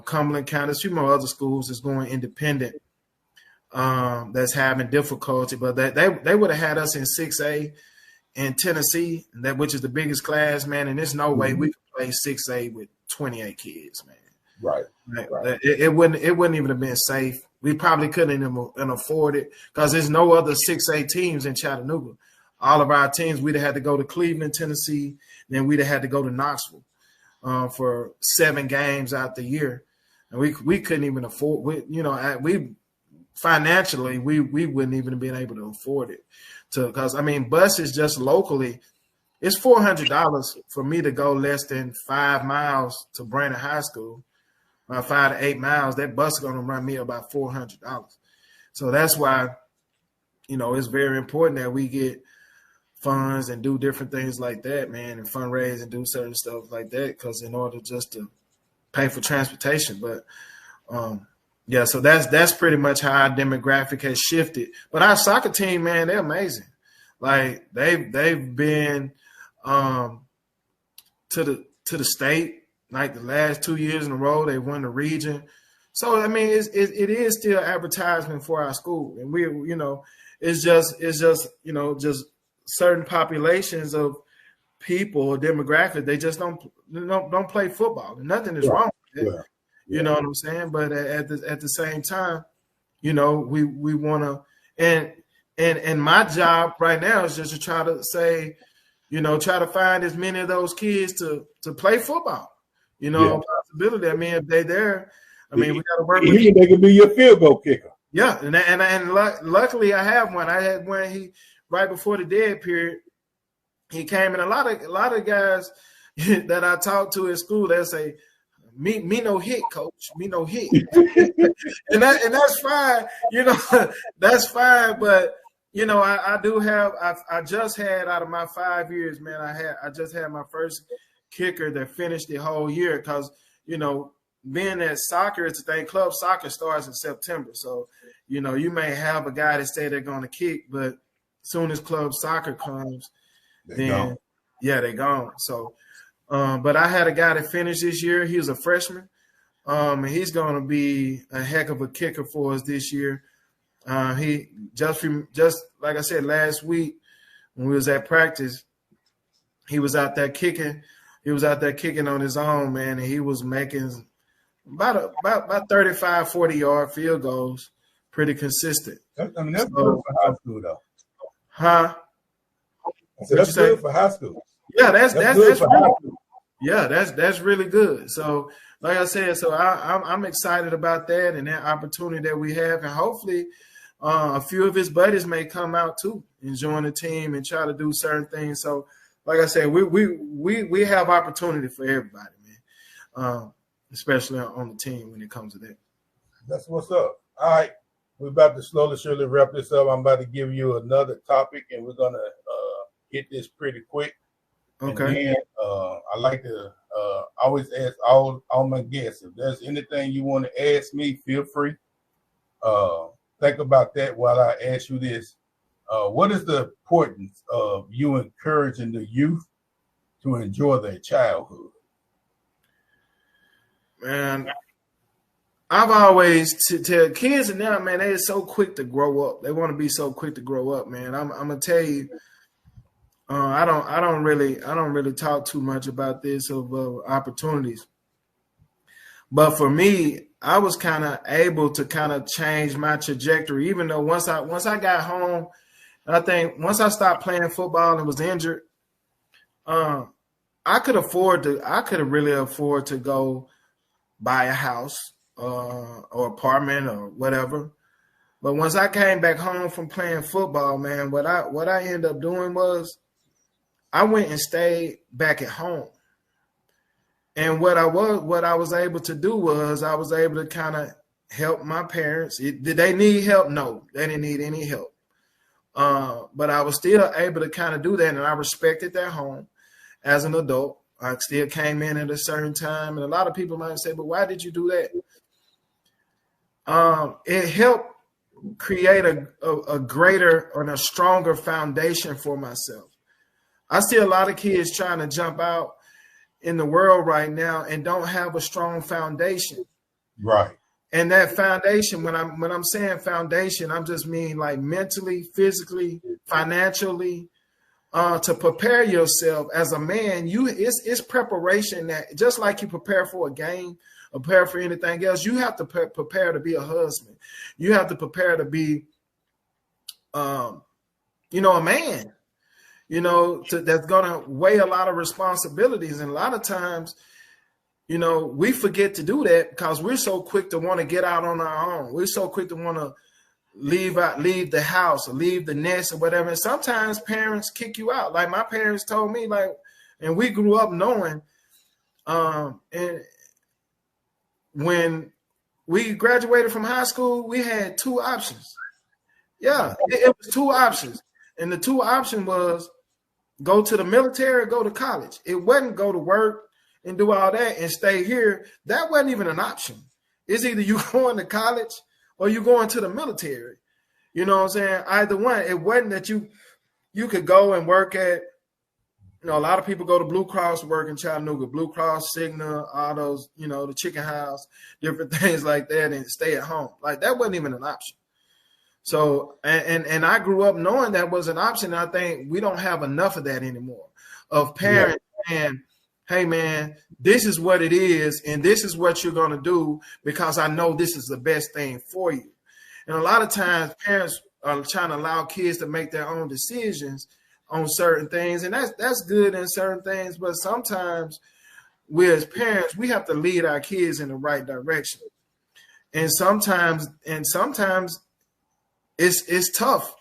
Cumberland County, a few more other schools is going independent. That's having difficulty, but they would have had us in 6A in Tennessee, which is the biggest class, man. And there's no way we could play 6A with 28 kids, man. Right. Right. It wouldn't even have been safe. We probably couldn't even afford it because there's no other 6A teams in Chattanooga. All of our teams, we'd have had to go to Cleveland, Tennessee, then we'd have had to go to Knoxville for 7 games out the year, and we couldn't even afford. We financially we wouldn't even have been able to afford it, because buses just locally, it's $400 for me to go less than 5 miles to Brandon High School. 5 to 8 miles, that bus is going to run me about $400. So that's why, it's very important that we get funds and do different things like that, man, and fundraise and do certain stuff like that, because in order just to pay for transportation. But so that's pretty much how our demographic has shifted. But our soccer team, man, they're amazing. Like they've been to the state. Like the last 2 years in a row, they won the region. So it is still advertisement for our school, and it's just just certain populations of people or demographics. They just don't play football, and nothing is wrong with it. Yeah. You know what I'm saying? But at the same time, we want to, and my job right now is just to try to say, try to find as many of those kids to play football. Possibility. If they're there, we got to work with them. They could be your field goal kicker. Yeah, and luckily I have one. I had one. He right before the dead period, he came, and a lot of guys that I talked to at school, they say, "Me no hit, coach. Me no hit," and that's fine. That's fine. But I do have. I just had, out of my 5 years, man. I just had my first kicker that finished the whole year, because being that soccer is the thing. Club soccer starts in September, so you may have a guy that say they're going to kick, but as soon as club soccer comes, they're gone. So but I had a guy that finished this year. He was a freshman, and he's going to be a heck of a kicker for us this year. He just like I said last week when we was at practice, he was out there kicking. He was out there kicking on his own, man, and he was making about 35, 40-yard field goals, pretty consistent. That's good for high school, though. Huh? So that's good for high school. Yeah, that's good for high school. Yeah, that's really good. So, like I said, so I'm excited about that and that opportunity that we have, and hopefully, a few of his buddies may come out too and join the team and try to do certain things. So, like I said, we have opportunity for everybody, man, especially on the team when it comes to that. That's what's up. All right, we're about to slowly, surely wrap this up. I'm about to give you another topic, and we're gonna hit this pretty quick. Okay. And then, I like to always ask all my guests, if there's anything you want to ask me, feel free. Think about that while I ask you this. What is the importance of you encouraging the youth to enjoy their childhood? Man, I've always tell kids now, man, they are so quick to grow up. They want to be so quick to grow up, man. I'm gonna tell you. I don't really talk too much about this of opportunities, but for me, I was kind of able to kind of change my trajectory. Even though once I got home, I think once I stopped playing football and was injured, I could really afford to go buy a house or apartment or whatever. But once I came back home from playing football, man, what I ended up doing was I went and stayed back at home. And what I was able to do was I was able to kind of help my parents. Did they need help? No, they didn't need any help. But I was still able to kind of do that, and I respected their home as an adult. I still came in at a certain time, and a lot of people might say, but why did you do that? It helped create a greater or a stronger foundation for myself. I see a lot of kids trying to jump out in the world right now and don't have a strong foundation. Right. And that foundation, when I'm saying foundation, I'm just mean like mentally, physically, financially, to prepare yourself as a man. It's preparation that just like you prepare for a game, or prepare for anything else, you have to prepare to be a husband. You have to prepare to be, a man. That's going to weigh a lot of responsibilities. And a lot of times, we forget to do that because we're so quick to want to get out on our own. We're so quick to want to leave the house or leave the nest or whatever. And sometimes parents kick you out. Like my parents told me, and we grew up knowing, and when we graduated from high school, we had two options. Yeah, it was two options. And the two options was go to the military or go to college. It wasn't go to work and do all that and stay here. That wasn't even an option. It's either you going to college or you going to the military. You know what I'm saying? Either one. It wasn't that you could go and work at, a lot of people go to Blue Cross, work in Chattanooga, Blue Cross, Cigna, all those, the chicken house, different things like that, and stay at home. Like that wasn't even an option. So, and I grew up knowing that was an option. And I think we don't have enough of that anymore, of parents saying, hey, man, this is what it is, and this is what you're going to do because I know this is the best thing for you. And a lot of times parents are trying to allow kids to make their own decisions on certain things, and that's good in certain things. But sometimes we as parents, we have to lead our kids in the right direction. And sometimes it's tough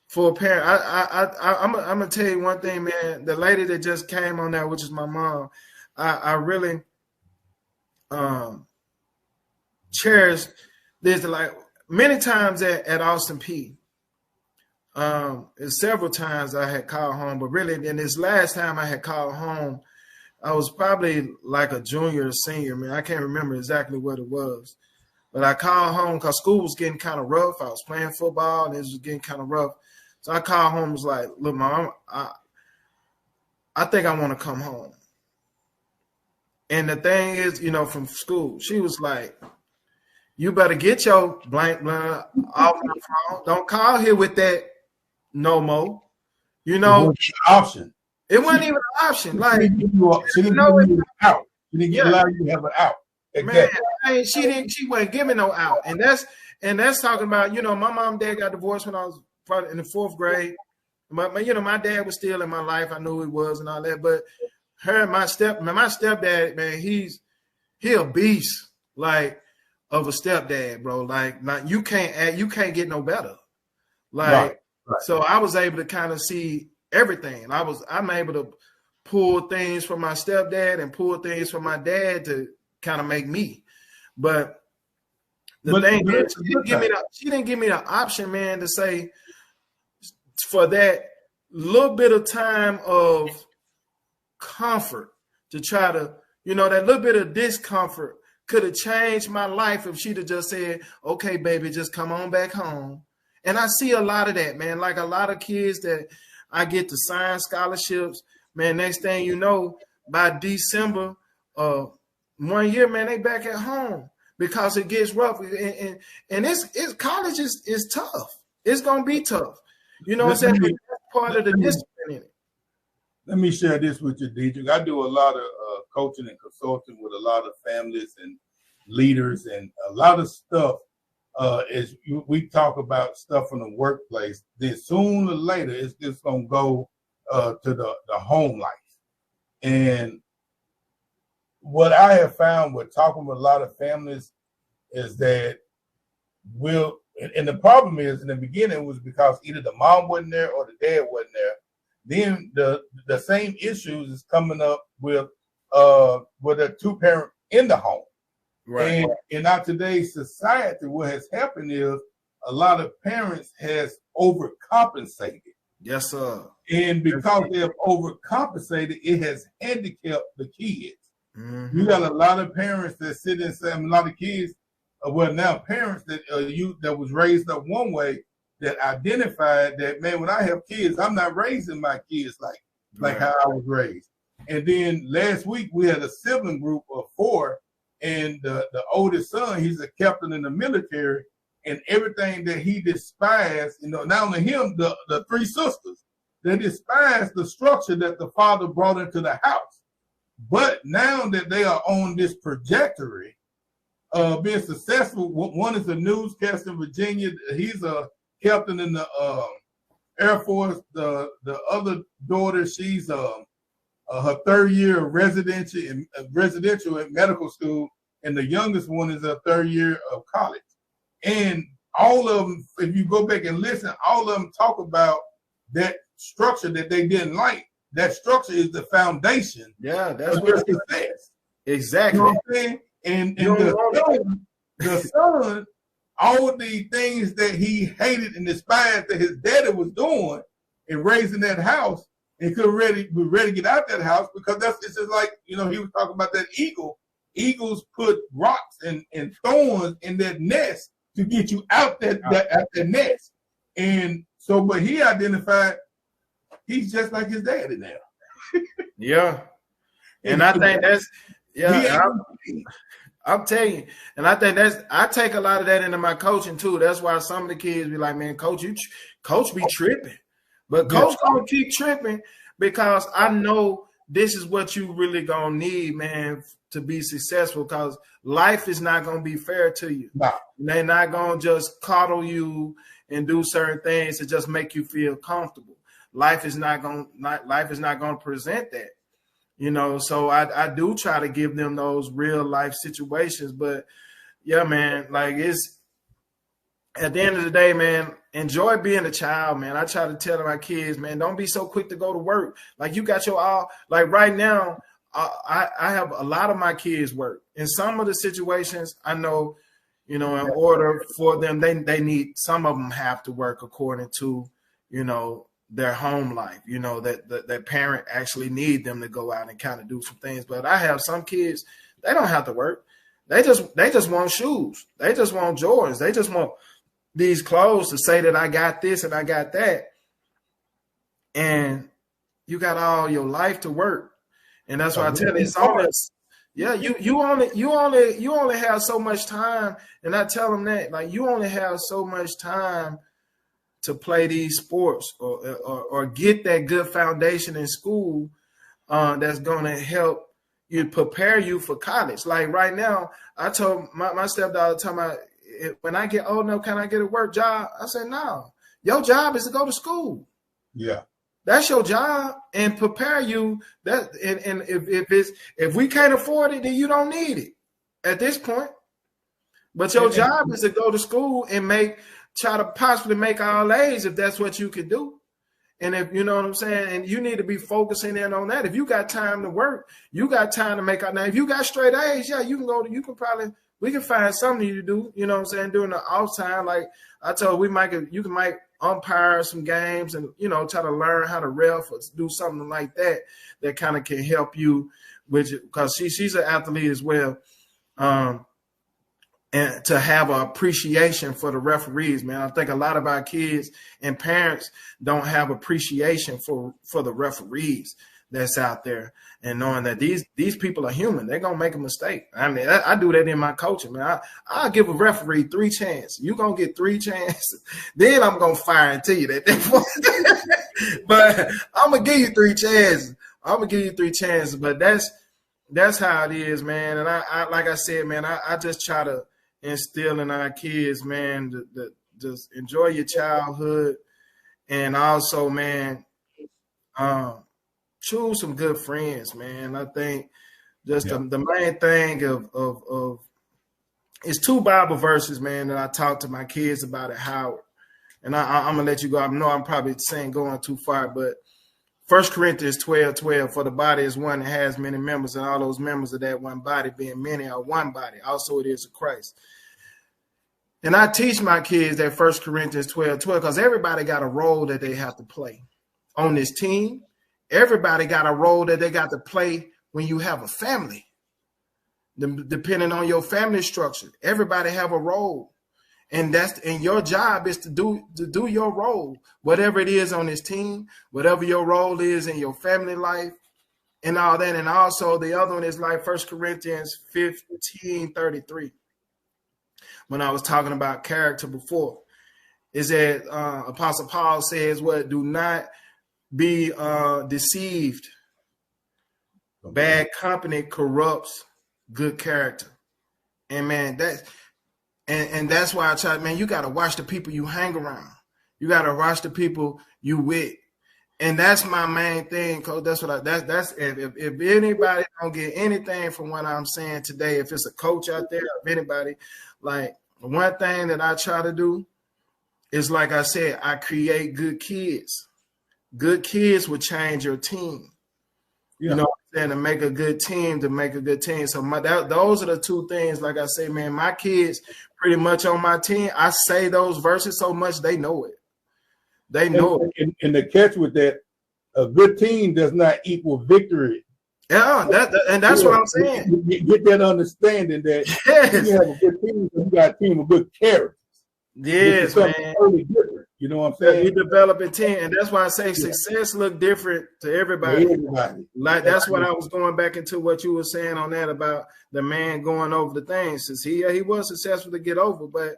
for a parent. I'm gonna tell you one thing, man. The lady that just came on there, which is my mom, I really cherish this. Like many times at Austin P. Several times I had called home, but really, in this last time I had called home, I was probably like a junior or senior, man. I can't remember exactly what it was. But I called home because school was getting kind of rough. I was playing football, and it was getting kind of rough. So I called home and was like, look, Mom, I think I want to come home. And the thing is, from school, she was like, you better get your blank off the phone. Don't call here with that no more. It wasn't an option. It wasn't even an option. Like, she didn't give you an out. She didn't allow you to have an out. Exactly. Man, she wasn't giving no out. And that's talking about, my mom and dad got divorced when I was probably in the 4th grade. My dad was still in my life. I knew he was and all that. But my stepdad, man, he a beast, like, of a stepdad, bro. Like you can't get no better. Like, right. So I was able to kind of see everything. I'm able to pull things from my stepdad and pull things from my dad to kind of make me. But the thing is, she didn't give me the option, man, to say for that little bit of time of comfort to try to, that little bit of discomfort could have changed my life if she'd have just said, okay, baby, just come on back home. And I see a lot of that, man. Like a lot of kids that I get to sign scholarships, man, next thing you know, by December, 1 year, man, they back at home because it gets rough. And it's college is tough. It's going to be tough. You know what I'm saying? That's part of the discipline in it. Let me share this with you, Dedric. I do a lot of coaching and consulting with a lot of families and leaders, and a lot of stuff is we talk about stuff in the workplace. Then sooner or later, it's just going to go to the home life. And what I have found with talking with a lot of families is that and the problem is in the beginning was because either the mom wasn't there or the dad wasn't there. Then the same issues is coming up with a 2-parent in the home. Right. And in our today's society, what has happened is a lot of parents has overcompensated. Yes, sir. And because they have overcompensated, it has handicapped the kids. Mm-hmm. You got a lot of parents that sit and say, a lot of kids, now parents that that was raised up one way, that identified that, man, when I have kids, I'm not raising my kids like how I was raised. And then last week we had a sibling group of 4, and the oldest son, he's a captain in the military, and everything that he despised, not only him, the 3 sisters, they despised the structure that the father brought into the house. But now that they are on this trajectory, being successful, one is a newscaster in Virginia. He's a captain in the Air Force. The other daughter, she's her 3rd year of residential at medical school, and the youngest one is her 3rd year of college. And all of them, if you go back and listen, all of them talk about that structure that they didn't like. That structure is the foundation. Yeah, that's what it says. Exactly. You know what I'm saying? And the son, all of the things that he hated and despised that his daddy was doing and raising that house, and be ready to get out that house, because it's just like, he was talking about that eagle. Eagles put rocks and thorns in that nest to get you out that nest. And so, but he identified he's just like his daddy now. Yeah. And I think that's, I'm telling you, and I think I take a lot of that into my coaching too. That's why some of the kids be like, man, coach be tripping. But coach gonna keep tripping, because I know this is what you really gonna need, man, to be successful, because life is not gonna be fair to you. No. They're not gonna just coddle you and do certain things to just make you feel comfortable. Life is not gonna present that. So I do try to give them those real life situations. But yeah, man, like, it's at the end of the day, man, enjoy being a child, man. I try to tell my kids, man, don't be so quick to go to work. Like, you got like right now, I have a lot of my kids work. In some of the situations, I know, in order for them, they need, some of them have to work according to, their home life, that their parent actually need them to go out and kind of do some things. But I have some kids, they don't have to work. They just want shoes. They just want Jordans. They just want these clothes to say that I got this and I got that. And you got all your life to work. And that's why I tell you, it's always, you only have so much time. And I tell them that, like, you only have so much time to play these sports or get that good foundation in school that's going to help prepare you for college. Like right now, I told my stepdaughter, when I get old enough, can I get a work job? I said, no. Your job is to go to school. Yeah. That's your job, and prepare you. And if we can't afford it, then you don't need it at this point. But your job is to go to school and try to possibly make all A's if that's what you can do. And if you know what I'm saying, and you need to be focusing in on that. If you got time to work, you got time to make out. Now, if you got straight A's, yeah, you can go. We can find something to do. You know what I'm saying, during the off time. Like I told, you might umpire some games and try to learn how to ref or do something like that kind of can help you with it, because she's an athlete as well. And to have an appreciation for the referees, man. I think a lot of our kids and parents don't have appreciation for the referees that's out there, and knowing that these people are human. They're going to make a mistake. I mean, I do that in my coaching, man. I'll give a referee 3 chances. You're going to get 3 chances. Then I'm going to fire and tell you that. But I'm going to give you 3 chances. But that's how it is, man. And I like I said, man, I just try to instill in our kids, man, to just enjoy your childhood, and also, man, choose some good friends, man. I think just the main thing of it's 2 Bible verses, man, that I talk to my kids about at Howard, and I'm gonna let you go. I know I'm probably saying going too far, but 1 Corinthians 12:12, for the body is one that has many members, and all those members of that one body, being many, are one body. Also, it is of Christ. And I teach my kids that 1 Corinthians 12:12, because everybody got a role that they have to play on this team. Everybody got a role that they got to play when you have a family. Depending on your family structure, everybody have a role. And your job is to do your role, whatever it is on this team, whatever your role is in your family life, and all that. And also the other one is like 1 Corinthians 15:33. When I was talking about character before, is that Apostle Paul says, "What? Do not be deceived. Bad company corrupts good character." And man, that's why I try, man, you got to watch the people you hang around. You got to watch the people you with. And that's my main thing, Coach. That's if anybody don't get anything from what I'm saying today, if it's a coach out there, if anybody, like, one thing that I try to do is, like I said, I create good kids. Good kids will change your team. Yeah. You know what I'm saying? To make a good team. So those are the 2 things. Like I say, man, my kids pretty much on my team, I say those verses so much they know it. They know it. And the catch with that, a good team does not equal victory. Yeah, that's what I'm saying. You get that understanding that you have a good team, you got a team of good characters. Yes, man. Totally different. You know what I'm saying? You develop a team, and that's why I say success look different to everybody. Like that's what I was going back into what you were saying on that about the man going over the things. Since he was successful to get over, but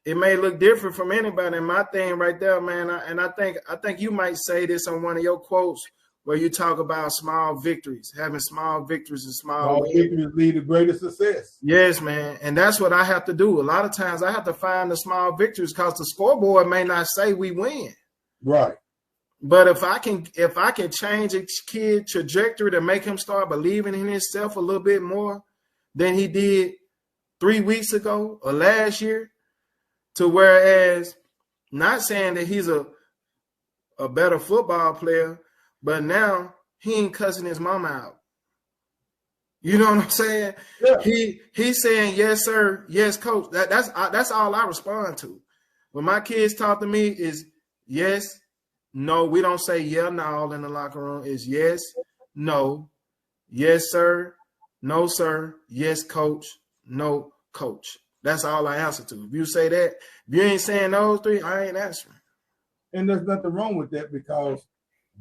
it may look different from anybody. And my thing right there, man, I think you might say this on one of your quotes where you talk about small victories, having small victories and small victories lead to greater success. Yes, man. And that's what I have to do. A lot of times I have to find the small victories because the scoreboard may not say we win. Right. But if I can change a kid's trajectory to make him start believing in himself a little bit more than he did 3 weeks ago or last year, to whereas not saying that he's a better football player, but now he ain't cussing his mama out. You know what I'm saying? Yeah. He's saying, yes, sir, yes, coach. That's all I respond to. When my kids talk to me is yes, no. We don't say yeah, no in the locker room. It's yes, no, yes, sir, no, sir, yes, coach, no, coach. That's all I answer to. If you say that, if you ain't saying those 3, I ain't answering. And there's nothing wrong with that, because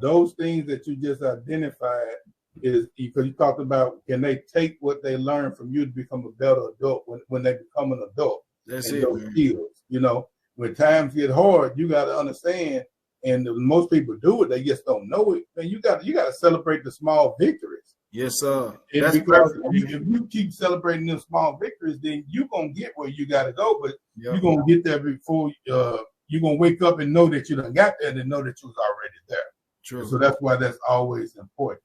those things that you just identified is because you talked about, can they take what they learn from you to become a better adult when they become an adult? That's it. Those skills, you know, when times get hard, you got to understand. And most people do it; they just don't know it. And you got to celebrate the small victories. Yes, sir. And That's because perfect. if you keep celebrating them small victories, then you're going to get where you got to go. But Yep. you're going to get there before you're going to wake up and know that you done got there and then know that you was already there. True. So that's why that's always important.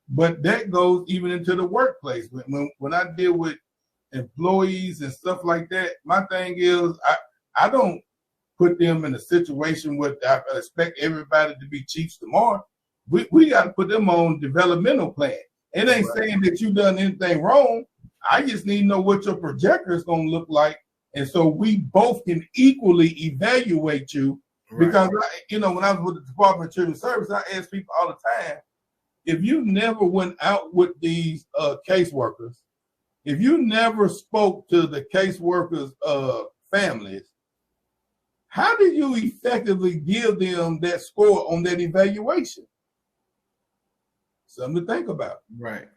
But that goes even into the workplace. When I deal with employees and stuff like that, my thing is I don't put them in a situation where I expect everybody to be chiefs tomorrow. We got to put them on developmental plan. It ain't saying that you done anything wrong. I just need to know what your projector is going to look like. And so we both can equally evaluate you. Right. Because, when I was with the Department of Children's Service, I ask people all the time, if you never went out with these caseworkers, if you never spoke to the caseworkers' families, how do you effectively give them that score on that evaluation? Something to think about. Right.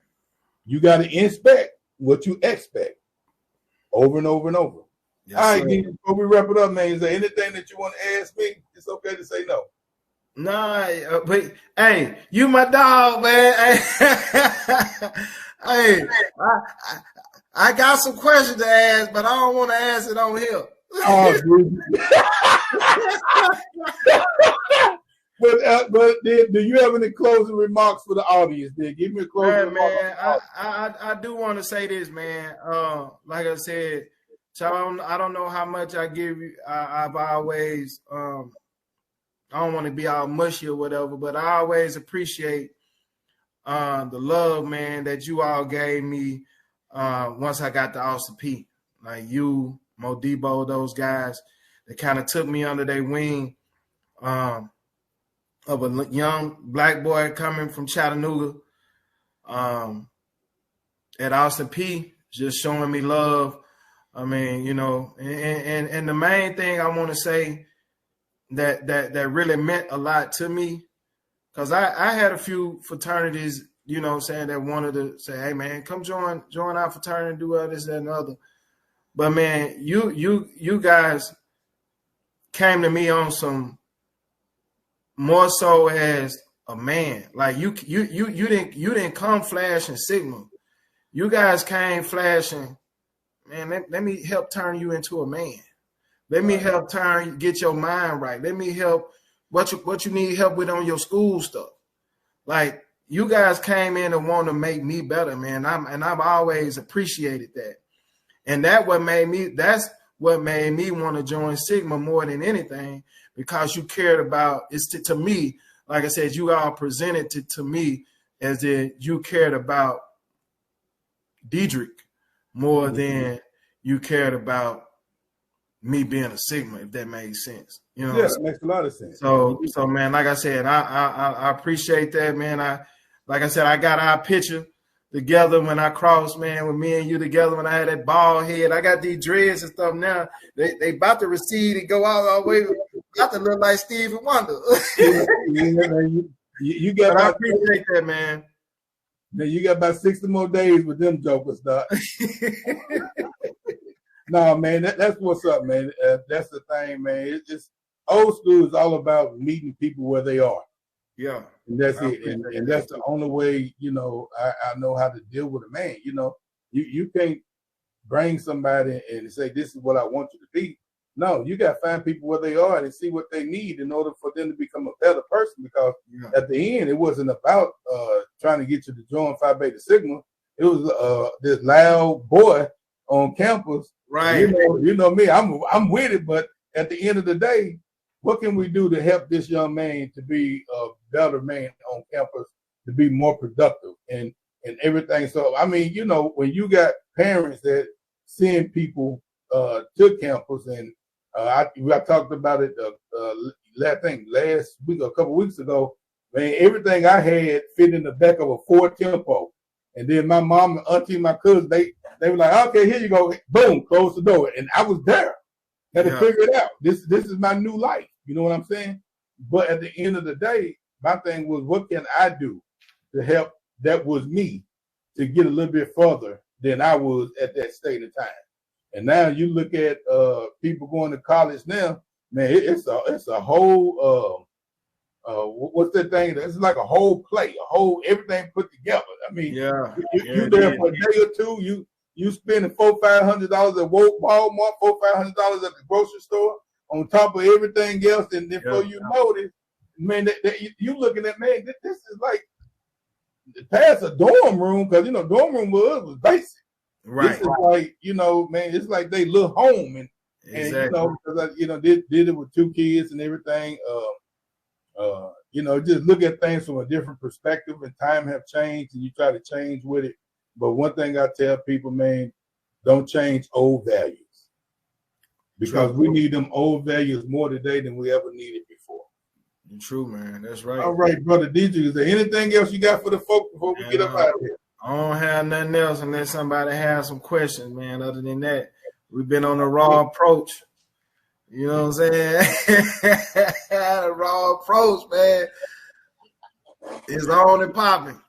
You got to inspect what you expect over and over and over. Yes, all right, Dean, before we wrap it up, man, is there anything that you want to ask me? It's okay to say no. No, but hey, you my dog, man. Hey, I got some questions to ask, but I don't want to ask it on here. Oh, but then, do you have any closing remarks for the audience? Then give me a closing remark. Man, I do want to say this, man. Like I said, so I don't know how much I give you. I've always I don't want to be all mushy or whatever, but I always appreciate the love, man, that you all gave me once I got to Austin P. Like you, Modibo, those guys that kind of took me under their wing of a young black boy coming from Chattanooga at Austin P, just showing me love. I mean, and the main thing I want to say that really meant a lot to me, because I had a few fraternities, saying that wanted to say, hey man, come join our fraternity, do all this, that, and the other. But man, you guys came to me on some more so as a man. Like you didn't come flashing Sigma. You guys came flashing, man, let me help turn you into a man. Let me help get your mind right. Let me help what you need help with on your school stuff. Like you guys came in and want to make me better, man. I've always appreciated that. And that's what made me want to join Sigma more than anything, because you cared about to me, like I said, you all presented it to me as if you cared about Dedric more than you cared about me being a Sigma, if that makes sense. Yeah, it makes a lot of sense. So man, like I said, I appreciate that, man. Like I said, I got our picture together when I crossed, man, with me and you together when I had that bald head. I got these dreads and stuff now. They about to recede and go all the way. Got to look like Stevie Wonder. you got. I appreciate that, man. Now you got about 60 more days with them jokers, Doc. No, man, that's what's up, man. That's the thing, man. It's old school is all about meeting people where they are. Yeah, and that's it, and that's the only way. I know how to deal with a man. You can't bring somebody and say this is what I want you to be. No, you got to find people where they are and see what they need in order for them to become a better person. Because at the end, it wasn't about trying to get you to join Phi Beta Sigma. It was this loud boy on campus. Right. You know me. I'm with it, but at the end of the day, what can we do to help this young man to be a better man on campus, to be more productive and everything? So I mean, when you got parents that send people to campus, and I talked about it I think last week or a couple weeks ago, man, everything I had fit in the back of a Ford Tempo. And then my mom and auntie, my cousins, they were like, okay, here you go. Boom, close the door. And I was there. Had to figure it out. This is my new life. You know what I'm saying? But at the end of the day, my thing was, what can I do to help? That was me to get a little bit further than I was at that state of time. And now you look at people going to college now, man, it's a whole what's that thing? It's like a whole play, everything put together. I mean, you there for a day or two. You spending $400-500 at Walmart, $400-500 at the grocery store on top of everything else, and then before you know it, man, you looking at, man, this is like past a dorm room, because dorm room was basic. Right. This is like, man, it's like they little home, and because I did it with 2 kids and everything. Just look at things from a different perspective, and time have changed, and you try to change with it. But one thing I tell people, man, don't change old values, because we need them old values more today than we ever needed before. True, man. That's right. All right, brother Dedric, is there anything else you got for the folks before we get up out of here? I don't have nothing else unless somebody has some questions, man. Other than that, we've been on the raw approach. You know what I'm saying? The raw approach, man. It's on and popping.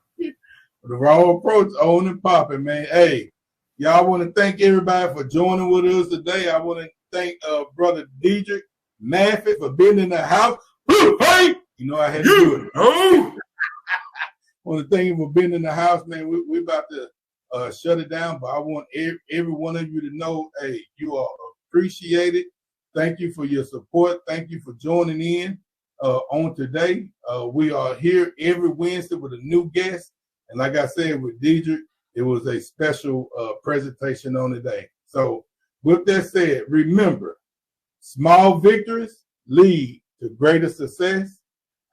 The raw approach, on and popping, man. Hey, y'all want to thank everybody for joining with us today. I want to thank brother Dedric Maffett for being in the house. Hey, I had to do it. I want to thank him for being in the house, man. We're about to shut it down, but I want every one of you to know, hey, you are appreciated. Thank you for your support. Thank you for joining in on today. We are here every Wednesday with a new guest. And like I said, with Dedric, it was a special presentation on today. So with that said, remember, small victories lead to greater success.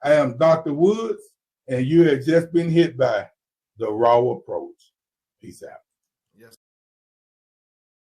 I am Dr. Woods, and you have just been hit by the raw approach. Peace out.